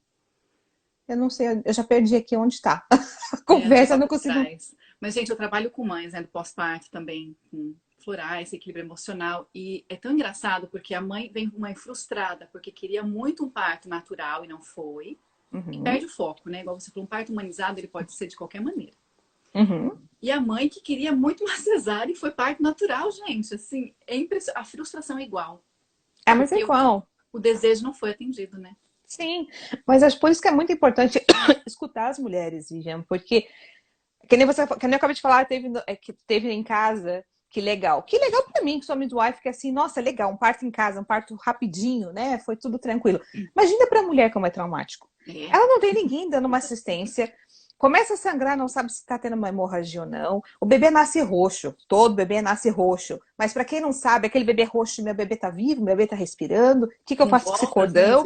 Eu não sei, eu já perdi aqui onde está. A conversa, eu não consigo. Mas, gente, eu trabalho com mães, né, do pós-parto também, com florais, equilíbrio emocional. E é tão engraçado porque a mãe vem mãe frustrada, porque queria muito um parto natural e não foi. E perde o foco, né? Igual você falou, um parto humanizado, ele pode ser de qualquer maneira. E a mãe que queria muito uma cesárea e foi parto natural, gente. Assim, a frustração é igual. É, mas é igual. O desejo não foi atendido, né? Sim, mas acho por isso que é muito importante escutar as mulheres, Vivian, porque, que nem eu acabei de falar, teve em casa, que legal. Que legal pra mim, que sou midwife, que assim, nossa, legal, um parto em casa, um parto rapidinho, né? Foi tudo tranquilo. Imagina pra mulher como é traumático. Ela não tem ninguém dando uma assistência, começa a sangrar, não sabe se tá tendo uma hemorragia ou não. O bebê nasce roxo, todo bebê nasce roxo. Mas pra quem não sabe, aquele bebê roxo, meu bebê tá vivo, meu bebê tá respirando, o que eu faço com esse cordão?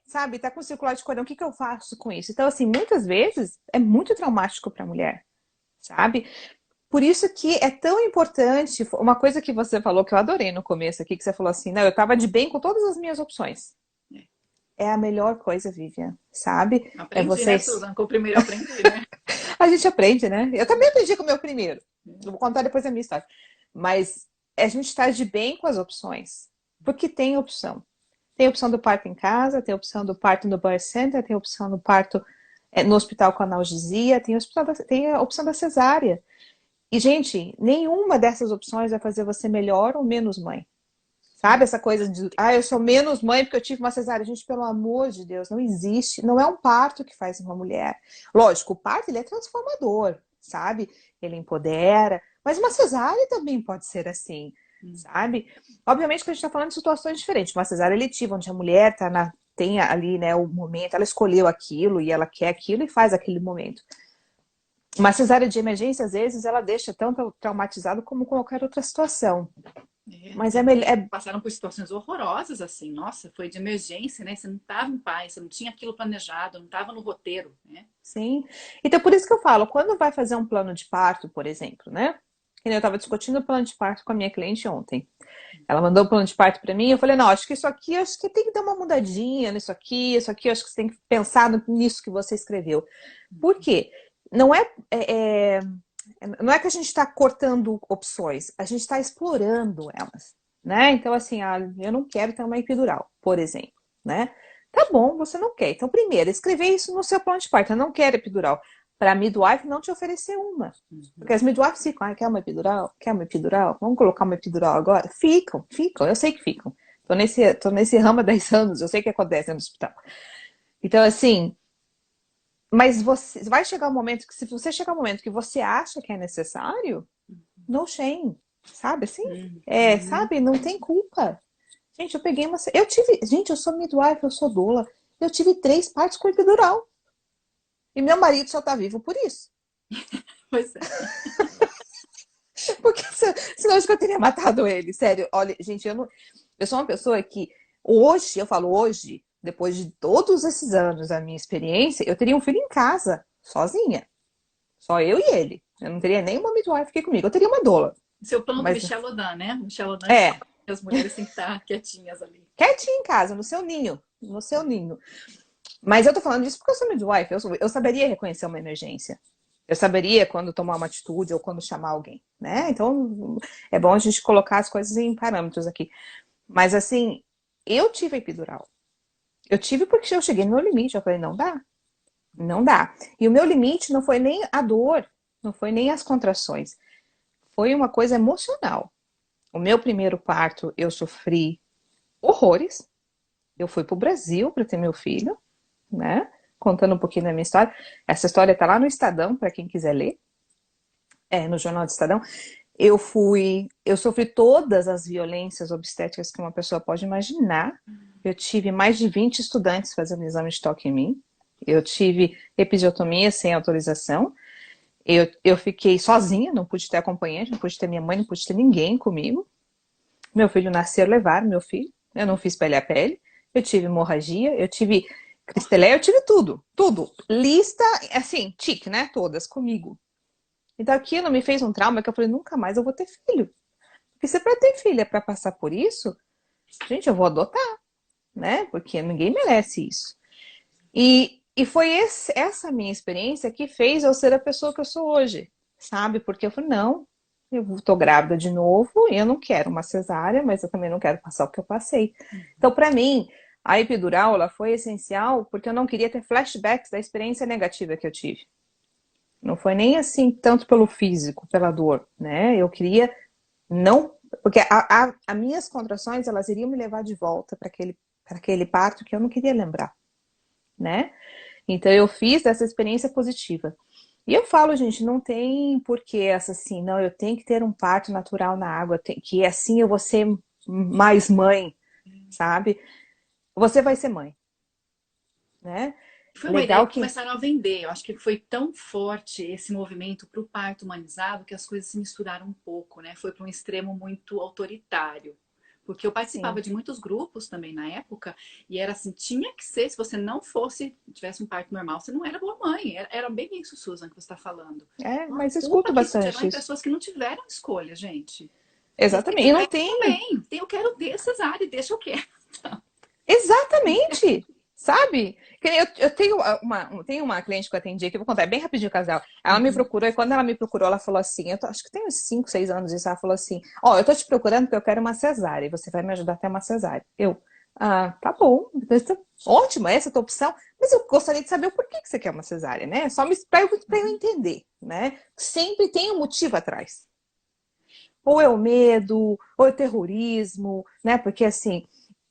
Sabe, tá com circular de cordão, o que eu faço com isso? Então, assim, muitas vezes é muito traumático para a mulher, sabe? Por isso que é tão importante, uma coisa que você falou, que eu adorei no começo aqui, que você falou assim, não, eu tava de bem com todas as minhas opções. É a melhor coisa, Vivian, sabe? Aprendi, né, Susan? Com o primeiro eu aprendi, né? A gente aprende, né? Eu também aprendi com o meu primeiro. Vou contar depois a minha história. Mas a gente tá de bem com as opções, porque tem opção. Tem a opção do parto em casa, tem a opção do parto no birth center, tem a opção do parto no hospital com analgesia, tem a opção da cesárea. E, gente, nenhuma dessas opções vai fazer você melhor ou menos mãe. Sabe essa coisa de, eu sou menos mãe porque eu tive uma cesárea. Gente, pelo amor de Deus, não existe. Não é um parto que faz uma mulher. Lógico, o parto ele é transformador, sabe? Ele empodera. Mas uma cesárea também pode ser assim, sabe? Obviamente que a gente está falando de situações diferentes. Uma cesárea eletiva, onde a mulher tem ali, né, o momento, ela escolheu aquilo e ela quer aquilo e faz aquele momento. Uma cesárea de emergência, às vezes, ela deixa tão traumatizado como qualquer outra situação. Mas passaram por situações horrorosas, assim. Nossa, foi de emergência, né? Você não estava em paz, você não tinha aquilo planejado, não estava no roteiro, né? Sim. Então, por isso que eu falo, quando vai fazer um plano de parto, por exemplo, né? Eu estava discutindo o plano de parto com a minha cliente ontem. Ela mandou o plano de parto para mim, eu falei, não, acho que isso aqui, acho que tem que dar uma mudadinha nisso aqui, isso aqui, acho que você tem que pensar nisso que você escreveu. Por quê? Não é Não é que a gente está cortando opções, a gente está explorando elas, né? Então, assim, eu não quero ter uma epidural, por exemplo, né? Tá bom, você não quer. Então, primeiro, escrever isso no seu plano de parto. Eu não quero epidural. Para a midwife não te oferecer uma. Porque as midwives ficam, quer uma epidural? Quer uma epidural? Vamos colocar uma epidural agora? Ficam, eu sei que ficam. Tô nesse ramo há 10 anos, eu sei o que acontece no hospital. Então, assim, mas você vai chegar um momento que, se você chegar um momento que você acha que é necessário, no shame, sabe assim? Sabe, não tem culpa. Gente, eu peguei uma. Gente, eu sou midwife, eu sou doula. Eu tive 3 partos com epidural. E meu marido só tá vivo por isso. Pois é. Porque senão acho que eu teria matado ele. Sério, olha, gente, eu sou uma pessoa que hoje, eu falo hoje, depois de todos esses anos da minha experiência, eu teria um filho em casa, sozinha. Só eu e ele. Eu não teria nenhuma midwife aqui comigo. Eu teria uma doula. Seu plano do Mas, Michel Odan, né? Michel Odan é, fala que as mulheres têm que estar quietinhas ali. quietinha em casa, no seu ninho. No seu ninho. Mas eu tô falando disso porque eu sou midwife. Eu saberia reconhecer uma emergência. Eu saberia quando tomar uma atitude ou quando chamar alguém, né? Então, é bom a gente colocar as coisas em parâmetros aqui. Mas, assim, eu tive epidural. Eu tive porque eu cheguei no meu limite. Eu falei, não dá. Não dá. E o meu limite não foi nem a dor, não foi nem as contrações. Foi uma coisa emocional. O meu primeiro parto, eu sofri horrores. Eu fui pro Brasil para ter meu filho, né? Contando um pouquinho da minha história. Essa história tá lá no Estadão, para quem quiser ler. No Jornal do Estadão. Eu sofri todas as violências obstétricas que uma pessoa pode imaginar. Eu tive mais de 20 estudantes fazendo exame de toque em mim. Eu tive episiotomia sem autorização. Eu fiquei sozinha, não pude ter acompanhante, não pude ter minha mãe, não pude ter ninguém comigo. Meu filho nasceu, levaram meu filho. Eu não fiz pele a pele. Eu tive hemorragia, eu tive cristaleia, eu tive tudo. Tudo. Lista, assim, tique, né? Todas comigo. Então aquilo me fez um trauma que eu falei, nunca mais eu vou ter filho. Porque se para ter filho é para passar por isso, gente, eu vou adotar, né? Porque ninguém merece isso. E foi essa minha experiência que fez eu ser a pessoa que eu sou hoje, sabe? Porque eu falei, não, eu tô grávida de novo, eu não quero uma cesárea, mas eu também não quero passar o que eu passei. Então, para mim, a epidural, ela foi essencial porque eu não queria ter flashbacks da experiência negativa que eu tive. Não foi nem assim, tanto pelo físico, pela dor, né? Eu queria não... Porque as minhas contrações, elas iriam me levar de volta para aquele parto que eu não queria lembrar, né? Então, eu fiz dessa experiência positiva. E eu falo, gente, não tem porquê essa assim, não, eu tenho que ter um parto natural na água, que assim eu vou ser mais mãe, sabe? Você vai ser mãe, né? Foi uma ideia Legal que que... começaram a vender. Eu acho que foi tão forte esse movimento para o parto humanizado que as coisas se misturaram um pouco, né? Foi para um extremo muito autoritário. Porque eu participava Sim. de muitos grupos também na época, e era assim, tinha que ser, se você não tivesse um parto normal, você não era boa mãe. Era bem isso, Susan, que você está falando. A Mas culpa escuto que isso gerou bastante em isso. pessoas que não tiveram escolha, gente. E Exatamente. E para não elas tem... também. Eu quero ter cesárea, deixa eu quero. Exatamente! Sabe? Eu tenho uma cliente que eu atendi aqui, vou contar, é bem rapidinho o casal. Ela me procurou e quando ela me procurou, ela falou assim, acho que tem uns 5, 6 anos isso, ela falou assim, ó, eu tô te procurando porque eu quero uma cesárea e você vai me ajudar a ter uma cesárea. Tá bom, ótimo, essa é a tua opção, mas eu gostaria de saber o porquê que você quer uma cesárea, né? Só pra eu entender, né? Sempre tem um motivo atrás. Ou é o medo, ou é o terrorismo, né? Porque assim,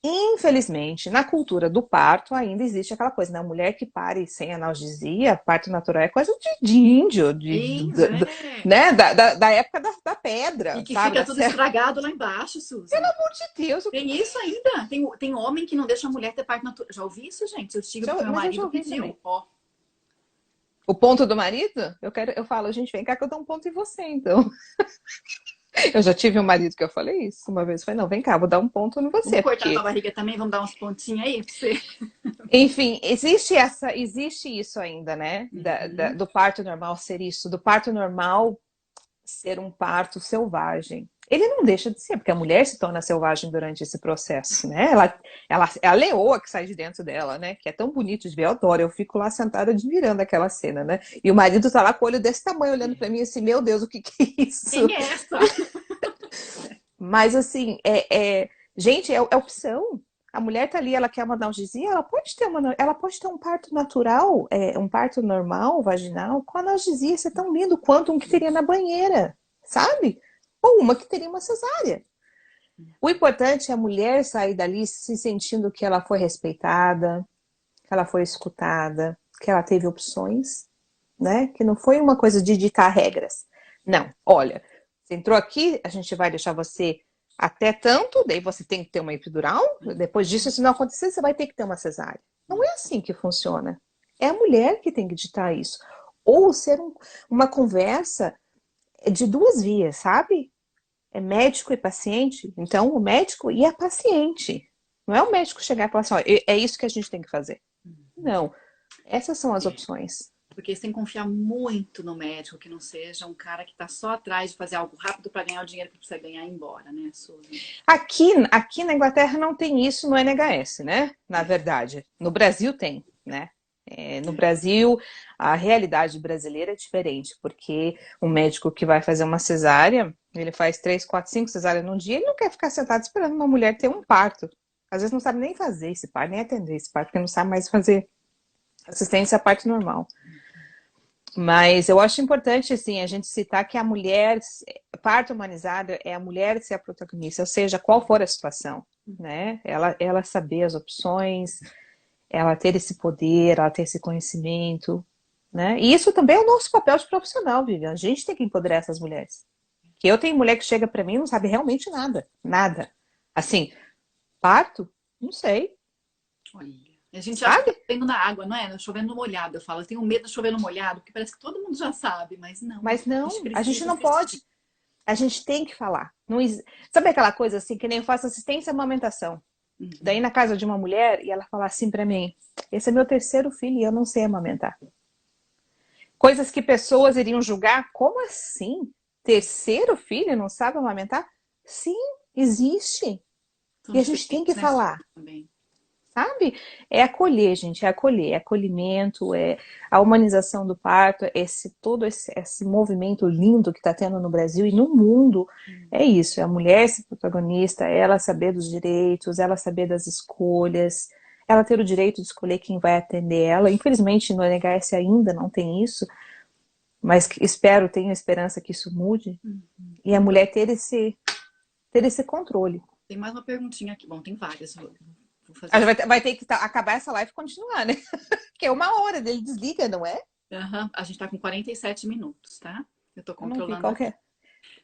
infelizmente, na cultura do parto ainda existe aquela coisa, né? A mulher que pare sem analgesia, parto natural é coisa de índio, É. né? Da época da pedra, E que sabe? fica tudo estragado lá embaixo, Pelo Susan. amor de Deus, Tem isso ainda? Tem homem que não deixa a mulher ter parto natural. Já ouvi isso, gente? Eu digo porque meu mas eu já marido ouvi também. pediu. Ó, O ponto do marido? Eu falo, gente, vem cá que eu dou um ponto em você, então. Eu já tive um marido que eu falei isso uma vez. Eu falei, não, vem cá, vou dar um ponto em vamos você, cortar tua porque barriga também? Vamos dar uns pontinhos aí pra você? enfim, existe isso ainda, né? Do parto normal ser isso, do parto normal ser um parto selvagem. Ele não deixa de ser, porque a mulher se torna selvagem durante esse processo, né? É a leoa que sai de dentro dela, né? Que é tão bonito de ver, eu adoro. Eu fico lá sentada admirando aquela cena, né? E o marido tá lá com o olho desse tamanho olhando pra mim assim, meu Deus, o que que é isso? Quem é essa? Mas assim, gente, é opção. A mulher tá ali, ela quer uma analgesia, ela pode ter um parto natural, um parto normal, vaginal, com analgesia, isso é tão lindo quanto um que teria na banheira, sabe? Ou uma que teria uma cesárea. O importante é a mulher sair dali se sentindo que ela foi respeitada, que ela foi escutada, que ela teve opções, né? Que não foi uma coisa de ditar regras. Não, olha, você entrou aqui, a gente vai deixar você até tanto, daí você tem que ter uma epidural, depois disso, se não acontecer, você vai ter que ter uma cesárea. Não é assim que funciona. É a mulher que tem que ditar isso. Ou ser uma conversa de duas vias, sabe? É médico e paciente, então o médico e a paciente. Não é o médico chegar e falar assim, ó, é isso que a gente tem que fazer. Não, essas são as opções. Porque você tem que confiar muito no médico, que não seja um cara que tá só atrás de fazer algo rápido para ganhar o dinheiro que precisa ganhar e ir embora, né, Suzy? Aqui na Inglaterra não tem isso no NHS, né? Na verdade, no Brasil tem, né? No Brasil, a realidade brasileira é diferente, porque o médico que vai fazer uma cesárea, ele faz 3, 4, 5 cesáreas num dia, ele não quer ficar sentado esperando uma mulher ter um parto. Às vezes não sabe nem fazer esse parto, nem atender esse parto, porque não sabe mais fazer assistência à parte normal. Mas eu acho importante, assim, a gente citar que a mulher, parto humanizado é a mulher ser a protagonista, ou seja, qual for a situação, né? Ela saber as opções, ela ter esse poder, ela ter esse conhecimento, né? E isso também é o nosso papel de profissional, Vivian. A gente tem que empoderar essas mulheres. Que eu tenho mulher que chega para mim e não sabe realmente nada, nada. Assim, parto, não sei, Olha. A gente acha que tá sabe? chovendo na água, não é? Chovendo no molhado. Eu falo, eu tenho medo de chover no molhado, porque parece que todo mundo já sabe, mas não. Mas A gente não, a gente precisa não assistir. pode. A gente tem que falar. Não, sabe aquela coisa assim, que nem eu faço assistência à amamentação. Daí na casa de uma mulher e ela fala assim para mim: esse é meu terceiro filho e eu não sei amamentar. Coisas que pessoas iriam julgar, como assim? Terceiro filho não sabe amamentar? Sim, existe. São E a gente tem que diferentes, né, Suzy, falar. também. Sabe? É acolher, gente, é acolher, é acolhimento, é a humanização do parto, todo esse movimento lindo que está tendo no Brasil e no mundo. É isso, é a mulher ser protagonista, é ela saber dos direitos, ela saber das escolhas, ela ter o direito de escolher quem vai atender ela. Infelizmente, no NHS ainda não tem isso, mas tenho esperança que isso mude. E a mulher ter esse controle. Tem mais uma perguntinha aqui. Bom, tem várias. Vou fazer Ela assim. vai ter que acabar essa live e continuar, né? Que é 1 hora dele desliga, não é? Aham, a gente tá com 47 minutos, tá? Eu tô Eu não vi controlando qual que aqui. é.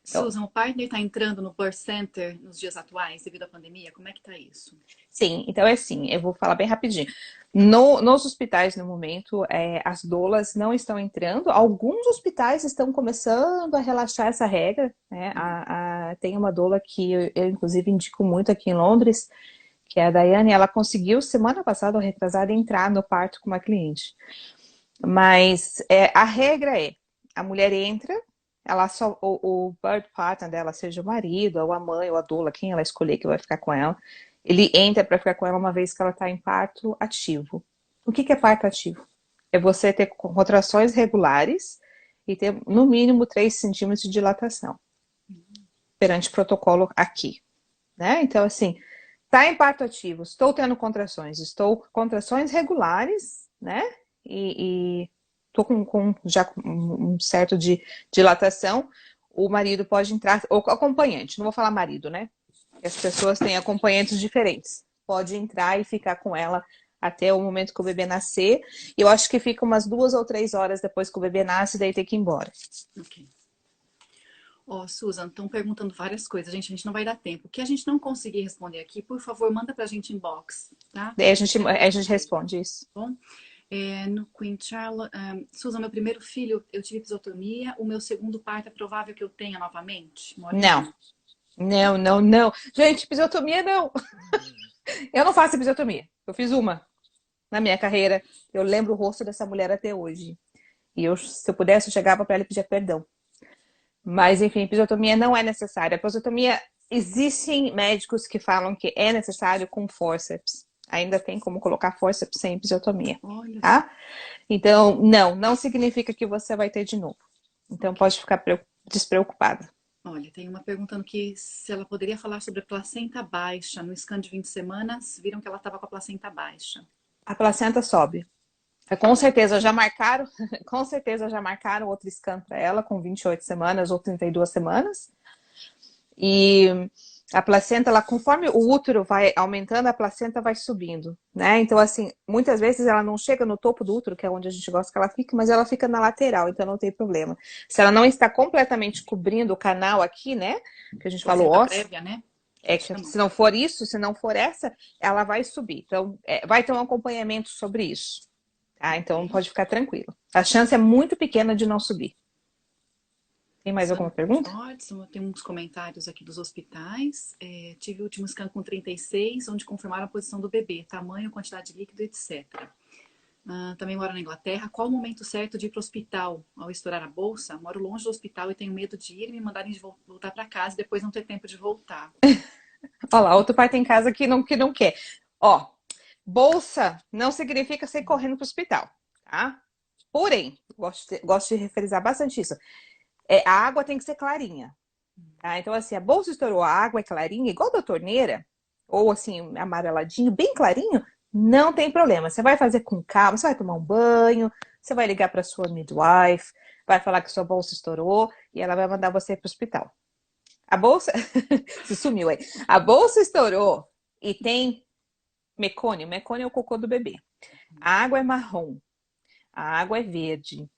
Então, Susan, o partner tá entrando no birth center nos dias atuais, devido à pandemia? Como é que tá isso? sim, então é assim, eu vou falar bem rapidinho. Nos hospitais, no momento, as doulas não estão entrando. Alguns hospitais estão começando a relaxar essa regra, né? Tem uma doula que eu, inclusive, indico muito aqui em Londres, que é a Daiane. Ela conseguiu, semana passada ou retrasada, entrar no parto com uma cliente. Mas a regra é, a mulher entra, ela só, o birth partner dela, seja o marido, ou a mãe, ou a doula, quem ela escolher que vai ficar com ela, ele entra para ficar com ela uma vez que ela está em parto ativo. O que é parto ativo? É você ter contrações regulares e ter no mínimo 3 centímetros de dilatação, perante o protocolo aqui, né? Então, assim, tá em parto ativo, estou tendo contrações, estou com contrações regulares, né? E tô já com um certo de dilatação, o marido pode entrar, ou acompanhante, não vou falar marido, né? Porque as pessoas têm acompanhantes diferentes. Pode entrar e ficar com ela até o momento que o bebê nascer. E eu acho que fica umas 2 ou 3 horas depois que o bebê nasce, daí tem que ir embora. Ok. Ó, Susan, estão perguntando várias coisas. A gente não vai dar tempo. O que a gente não conseguir responder aqui, por favor, manda pra gente inbox, tá? Daí Que a gente vai a gente responder, responde isso. tá bom? No Queen Charlotte, Susan, meu primeiro filho, eu tive episiotomia. O meu segundo parto é provável que eu tenha novamente? Moro em Não, Londres. não, não, não. Gente, episiotomia não. Eu não faço episiotomia. Eu fiz uma na minha carreira. Eu lembro o rosto dessa mulher até hoje. E se eu pudesse, eu chegava para ela e pedia perdão. Mas, enfim, episiotomia não é necessária. A episiotomia, existem médicos que falam que é necessário com forceps. Ainda tem como colocar forceps sem episiotomia, Olha só. tá? Então, não significa que você vai ter de novo. Então, Ok. pode ficar despreocupada. Olha, tem uma perguntando que se ela poderia falar sobre a placenta baixa. No scan de 20 semanas, viram que ela estava com a placenta baixa. A placenta sobe. Com certeza já marcaram, com certeza já marcaram outro scan para ela com 28 semanas ou 32 semanas. E a placenta, ela, conforme o útero vai aumentando, a placenta vai subindo, né? Então, assim, muitas vezes ela não chega no topo do útero, que é onde a gente gosta que ela fique, mas ela fica na lateral, então não tem problema. Se ela não está completamente cobrindo o canal aqui, né? Que a gente falou, Placenta ó, prévia, né? é Que que chamam. se não for isso, se não for essa, ela vai subir. Então, vai ter um acompanhamento sobre isso. Tá? Então, Ok. pode ficar tranquilo. A chance é muito pequena de não subir. Tem mais alguma Sandra pergunta? Jorge, tem uns comentários aqui dos hospitais. Tive o último scan com 36, onde confirmaram a posição do bebê, tamanho, quantidade de líquido, etc. Também moro na Inglaterra. Qual o momento certo de ir para o hospital ao estourar a bolsa? Moro longe do hospital e tenho medo de ir e me mandarem voltar para casa e depois não ter tempo de voltar. Olha lá, outro pai tem casa que não quer. Ó, bolsa não significa sair correndo para o hospital, tá? Porém, gosto de referizar bastante isso. A água tem que ser clarinha, tá? Então, assim, a bolsa estourou, a água é clarinha, igual da torneira, ou assim, amareladinho, bem clarinho, não tem problema. Você vai fazer com calma, você vai tomar um banho, você vai ligar para sua midwife, vai falar que sua bolsa estourou e ela vai mandar você para o hospital. A bolsa se sumiu aí. A bolsa estourou e tem mecônio. Mecônio é o cocô do bebê. A água é marrom. A água é verde.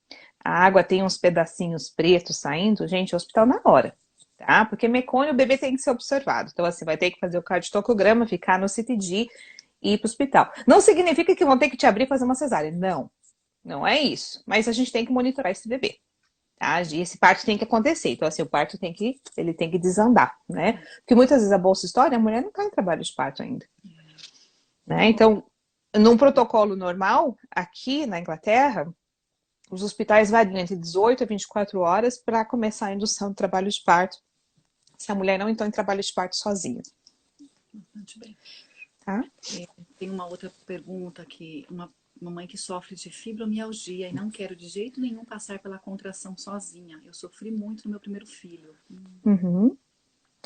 A água tem uns pedacinhos pretos saindo. Gente, hospital na hora. Tá? Porque mecônio o bebê tem que ser observado. Então, assim, vai ter que fazer o cardiotocograma, ficar no CTG e ir para o hospital. Não significa que vão ter que te abrir e fazer uma cesárea. Não. Não é isso. Mas a gente tem que monitorar esse bebê. Tá? E esse parto tem que acontecer. Então, assim, o parto ele tem que desandar, né? Porque muitas vezes a bolsa estoura e a mulher não está em trabalho de parto ainda. Né? Então, num protocolo normal, aqui na Inglaterra, os hospitais variam entre 18 a 24 horas para começar a indução do trabalho de parto, se a mulher não entrou em trabalho de parto sozinha. Bastante bem. Tá? Tem uma outra pergunta aqui. Uma mãe que sofre de fibromialgia e não quero de jeito nenhum passar pela contração sozinha. Eu sofri muito no meu primeiro filho. Uhum.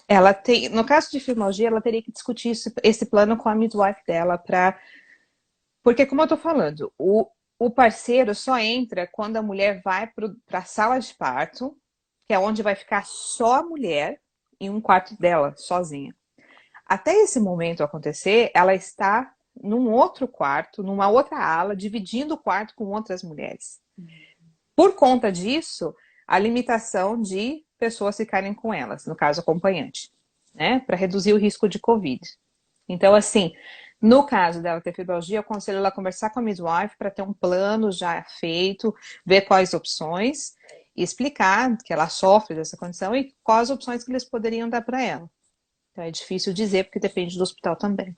Ela tem, no caso de fibromialgia, ela teria que discutir esse plano com a midwife dela porque, como eu tô falando, o parceiro só entra quando a mulher vai para a sala de parto, que é onde vai ficar só a mulher em um quarto dela, sozinha. Até esse momento acontecer, ela está num outro quarto, numa outra ala, dividindo o quarto com outras mulheres. Por conta disso, a limitação de pessoas ficarem com elas, no caso acompanhante, né? Para reduzir o risco de Covid. Então, assim, no caso dela ter fibromialgia, eu aconselho ela a conversar com a midwife para ter um plano já feito, ver quais opções e explicar que ela sofre dessa condição e quais opções que eles poderiam dar para ela. Então, é difícil dizer, porque depende do hospital também.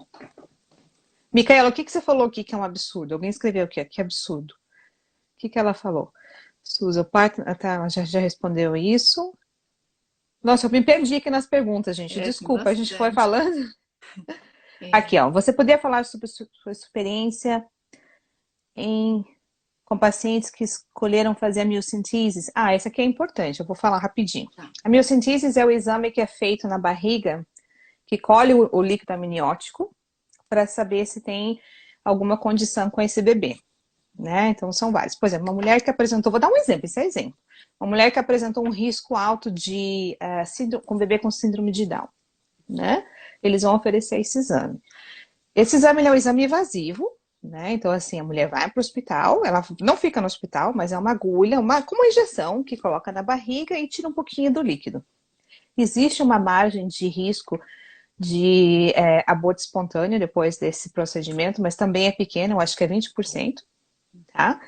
Micaela, o que você falou aqui que é um absurdo? Alguém escreveu aqui, que absurdo. O que ela falou? Suza, o parto... Tá, ela já respondeu isso. Nossa, eu me perdi aqui nas perguntas, gente. Tem Desculpa, a gente foi bastante. falando. É, Aqui, ó. Você poderia falar sobre sua experiência com pacientes que escolheram fazer a miocentese? Ah, essa aqui é importante, eu vou falar rapidinho. tá. A miocentese é o exame que é feito na barriga, que colhe o líquido amniótico para saber se tem alguma condição com esse bebê. Né? Então, são vários. Por exemplo, uma mulher que apresentou, vou dar um exemplo, esse é exemplo. Uma mulher que apresentou um risco alto de com bebê com síndrome de Down, né? Eles vão oferecer esse exame. Esse exame é um exame invasivo, né? Então, assim, a mulher vai para o hospital, ela não fica no hospital, mas é uma agulha, com uma injeção que coloca na barriga e tira um pouquinho do líquido. Existe uma margem de risco de aborto espontâneo depois desse procedimento, mas também é pequeno, eu acho que é 20%, tá?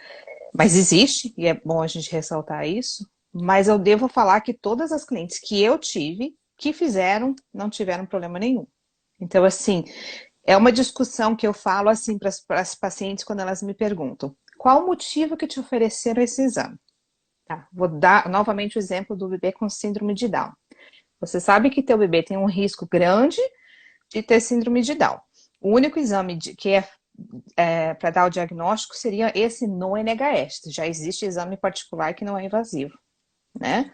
Mas existe, e é bom a gente ressaltar isso. Mas eu devo falar que todas as clientes que eu tive, que fizeram, não tiveram problema nenhum. Então, assim, é uma discussão que eu falo assim para as pacientes quando elas me perguntam: qual o motivo que te ofereceram esse exame? Tá, vou dar novamente o exemplo do bebê com síndrome de Down. Você sabe que teu bebê tem um risco grande de ter síndrome de Down. O único exame que para dar o diagnóstico seria esse no NHS. Já existe exame particular que não é invasivo, né?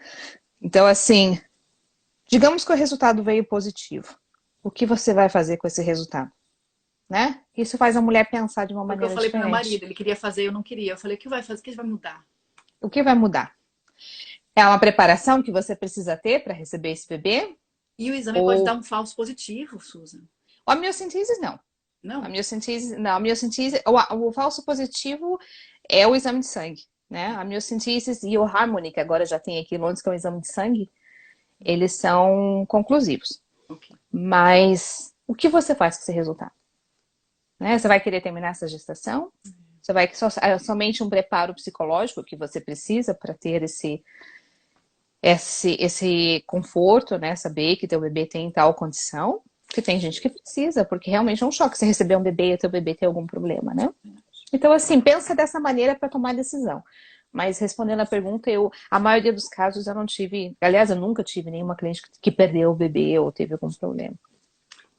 Então, assim, digamos que o resultado veio positivo. O que você vai fazer com esse resultado? Né? Isso faz a mulher pensar de uma Foi o que eu maneira falei pro meu diferente. marido, ele queria fazer, eu não queria. Eu falei, o que vai fazer? O que vai mudar? O que vai mudar? É uma preparação que você precisa ter para receber esse bebê? E o exame pode dar Ou um falso positivo, Susan. a miocentese, não. A Não? miocentese, não. A miocentese, o falso positivo é o exame de sangue, né? A miocentese e o Harmony, que agora já tem aqui em Londres, que é um exame de sangue, eles são conclusivos. Ok. Mas o que você faz com esse resultado? Né? Você vai querer terminar essa gestação? Você vai somente um preparo psicológico que você precisa para ter esse conforto, né? Saber que teu bebê tem tal condição? Porque tem gente que precisa, porque realmente é um choque você receber um bebê e o teu bebê ter algum problema, né? Então, assim, pensa dessa maneira para tomar decisão. Mas respondendo a pergunta, a maioria dos casos eu não tive, aliás, eu nunca tive nenhuma cliente que perdeu o bebê ou teve algum problema.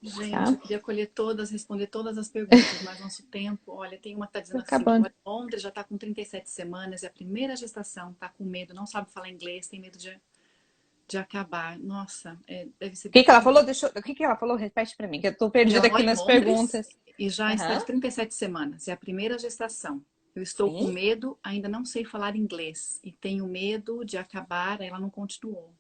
Gente, Tá? eu queria colher todas, responder todas as perguntas, mas nosso tempo, olha, tem uma que tá Tá dizendo assim, que acabando. mora em Londres, já tá com 37 semanas, é a primeira gestação, tá com medo, não sabe falar inglês, tem medo de acabar. Nossa, deve ser O que que ela terrível. falou? O que que ela falou? Repete para mim, que eu tô Olha, perdida ela aqui mora em nas Londres perguntas. e já está Aham. de 37 semanas, é a primeira gestação. Eu estou com Sim. medo, ainda não sei falar inglês e tenho medo de acabar, ela não continuou.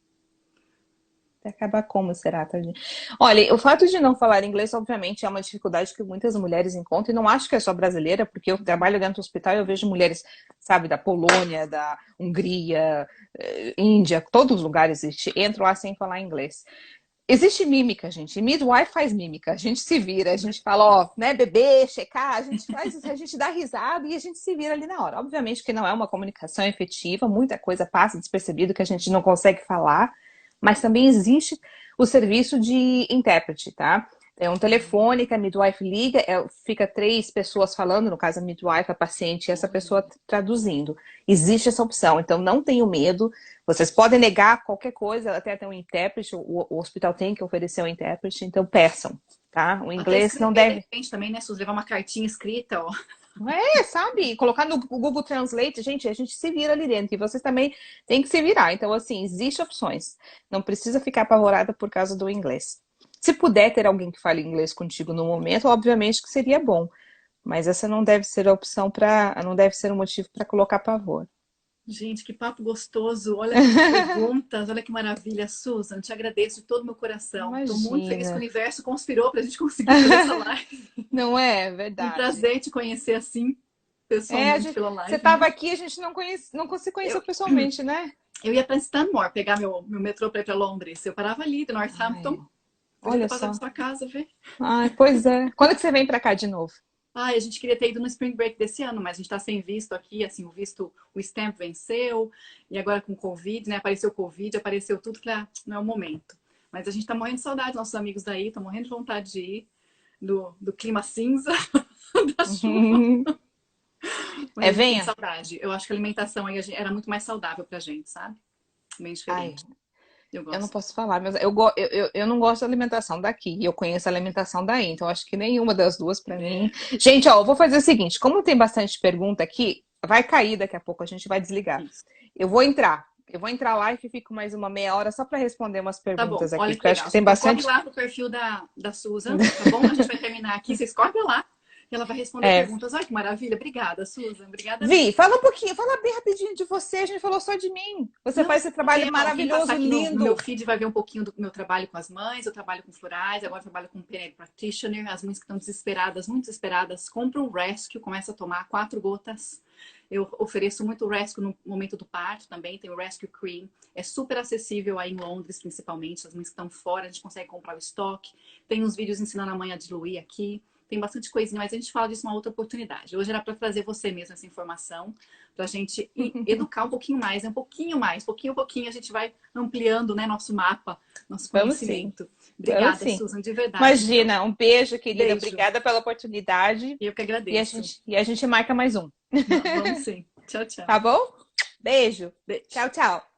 Vai acabar como será, tadinha? Olha, o fato de não falar inglês, obviamente, é uma dificuldade que muitas mulheres encontram, e não acho que é só brasileira, porque eu trabalho dentro do hospital e eu vejo mulheres, sabe, da Polônia, da Hungria, Índia, todos os lugares entram lá sem falar inglês. Existe mímica, gente. E midwife faz mímica. A gente se vira, a gente fala, ó, né, bebê, checar, a gente faz isso, a gente dá risada e a gente se vira ali na hora. Obviamente que não é uma comunicação efetiva, muita coisa passa despercebido que a gente não consegue falar, mas também existe o serviço de intérprete, tá? É um telefone que a midwife liga, fica 3 pessoas falando, no caso a midwife, a paciente e essa pessoa traduzindo. Existe essa opção, então não tenham medo. Vocês podem negar qualquer coisa, até ter um intérprete, o hospital tem que oferecer um intérprete, então peçam, tá? O Até inglês não escrever, de deve. repente, também, né? Se levar uma cartinha escrita, ó. Sabe? Colocar no Google Translate, gente, a gente se vira ali dentro. E vocês também têm que se virar. Então, assim, existem opções. Não precisa ficar apavorada por causa do inglês. Se puder ter alguém que fale inglês contigo no momento, obviamente que seria bom. Mas essa não deve ser a opção para, não deve ser um motivo para colocar pavor. Gente, que papo gostoso. Olha quantas perguntas. Olha que maravilha, Susan. Te agradeço de todo o meu coração. Estou muito feliz que o Imagina. universo conspirou para a gente conseguir fazer essa live. Não é Um verdade? prazer te conhecer assim, pessoalmente, pela Você live, estava né? aqui, a gente não se conheceu Eu, pessoalmente, né? eu ia para Stanmore pegar meu metrô para ir para Londres. Eu parava ali, de Ai, Northampton. Podia ter olha passado na só. sua casa, ver. Ai, pois é. Quando que você vem para cá de novo? Ai, a gente queria ter ido no Spring Break desse ano, mas a gente está sem visto aqui, assim, o visto, o stamp venceu, e agora com Covid, né? Apareceu Covid, apareceu tudo, falei, não é o momento. Mas a gente tá morrendo de saudade, nossos amigos daí, estão morrendo de vontade de ir, do clima cinza, da chuva, mas É, a gente tem venha. saudade. Eu acho que a alimentação aí era muito mais saudável pra gente, sabe? Bem Ai, diferente. Eu eu não gosto. posso falar, mas eu não gosto da alimentação daqui. E eu conheço a alimentação daí, então acho que nenhuma das duas para mim. É, Gente, ó, eu vou fazer o seguinte: como tem bastante pergunta aqui, vai cair daqui a pouco, a gente vai desligar. isso. Eu vou entrar. Eu vou entrar lá e fico mais uma meia hora só para responder umas Tá bom, perguntas aqui, olha que porque eu acho legal. que tem Então corre bastante. lá pro perfil da Susan, tá bom? A gente vai terminar aqui, vocês correm lá. E ela vai responder É, perguntas. Olha que maravilha. Obrigada, Susan. Obrigada Vi, mesmo. fala um pouquinho, fala bem rapidinho de você, a gente falou só de mim. Você Não, faz esse sem trabalho problema. Ó, quem passar maravilhoso, aqui no meu lindo. feed vai ver um pouquinho do meu trabalho com as mães. Eu trabalho com florais, agora eu trabalho com PNL Practitioner. As mães que estão desesperadas, muito desesperadas, compram um Rescue, começa a tomar 4 gotas. Eu ofereço muito Rescue no momento do parto também. Tem o Rescue Cream. É super acessível aí em Londres, principalmente. As mães que estão fora, a gente consegue comprar o estoque. Tem uns vídeos ensinando a mãe a diluir aqui. Tem bastante coisinha, mas a gente fala disso uma outra oportunidade. Hoje era para trazer você mesmo essa informação, para a gente educar um pouquinho mais, né? Um pouquinho mais, pouquinho a pouquinho a gente vai ampliando, né, nosso mapa, nosso Vamos sim, conhecimento. vamos Obrigada, sim. Susan, de verdade, viu? Imagina, um beijo, querida. Beijo. Obrigada pela oportunidade. Eu que E a agradeço. gente, e a gente marca mais um. Vamos sim. Tchau, Tá tchau. bom? Beijo. Beijo. Tchau, tchau.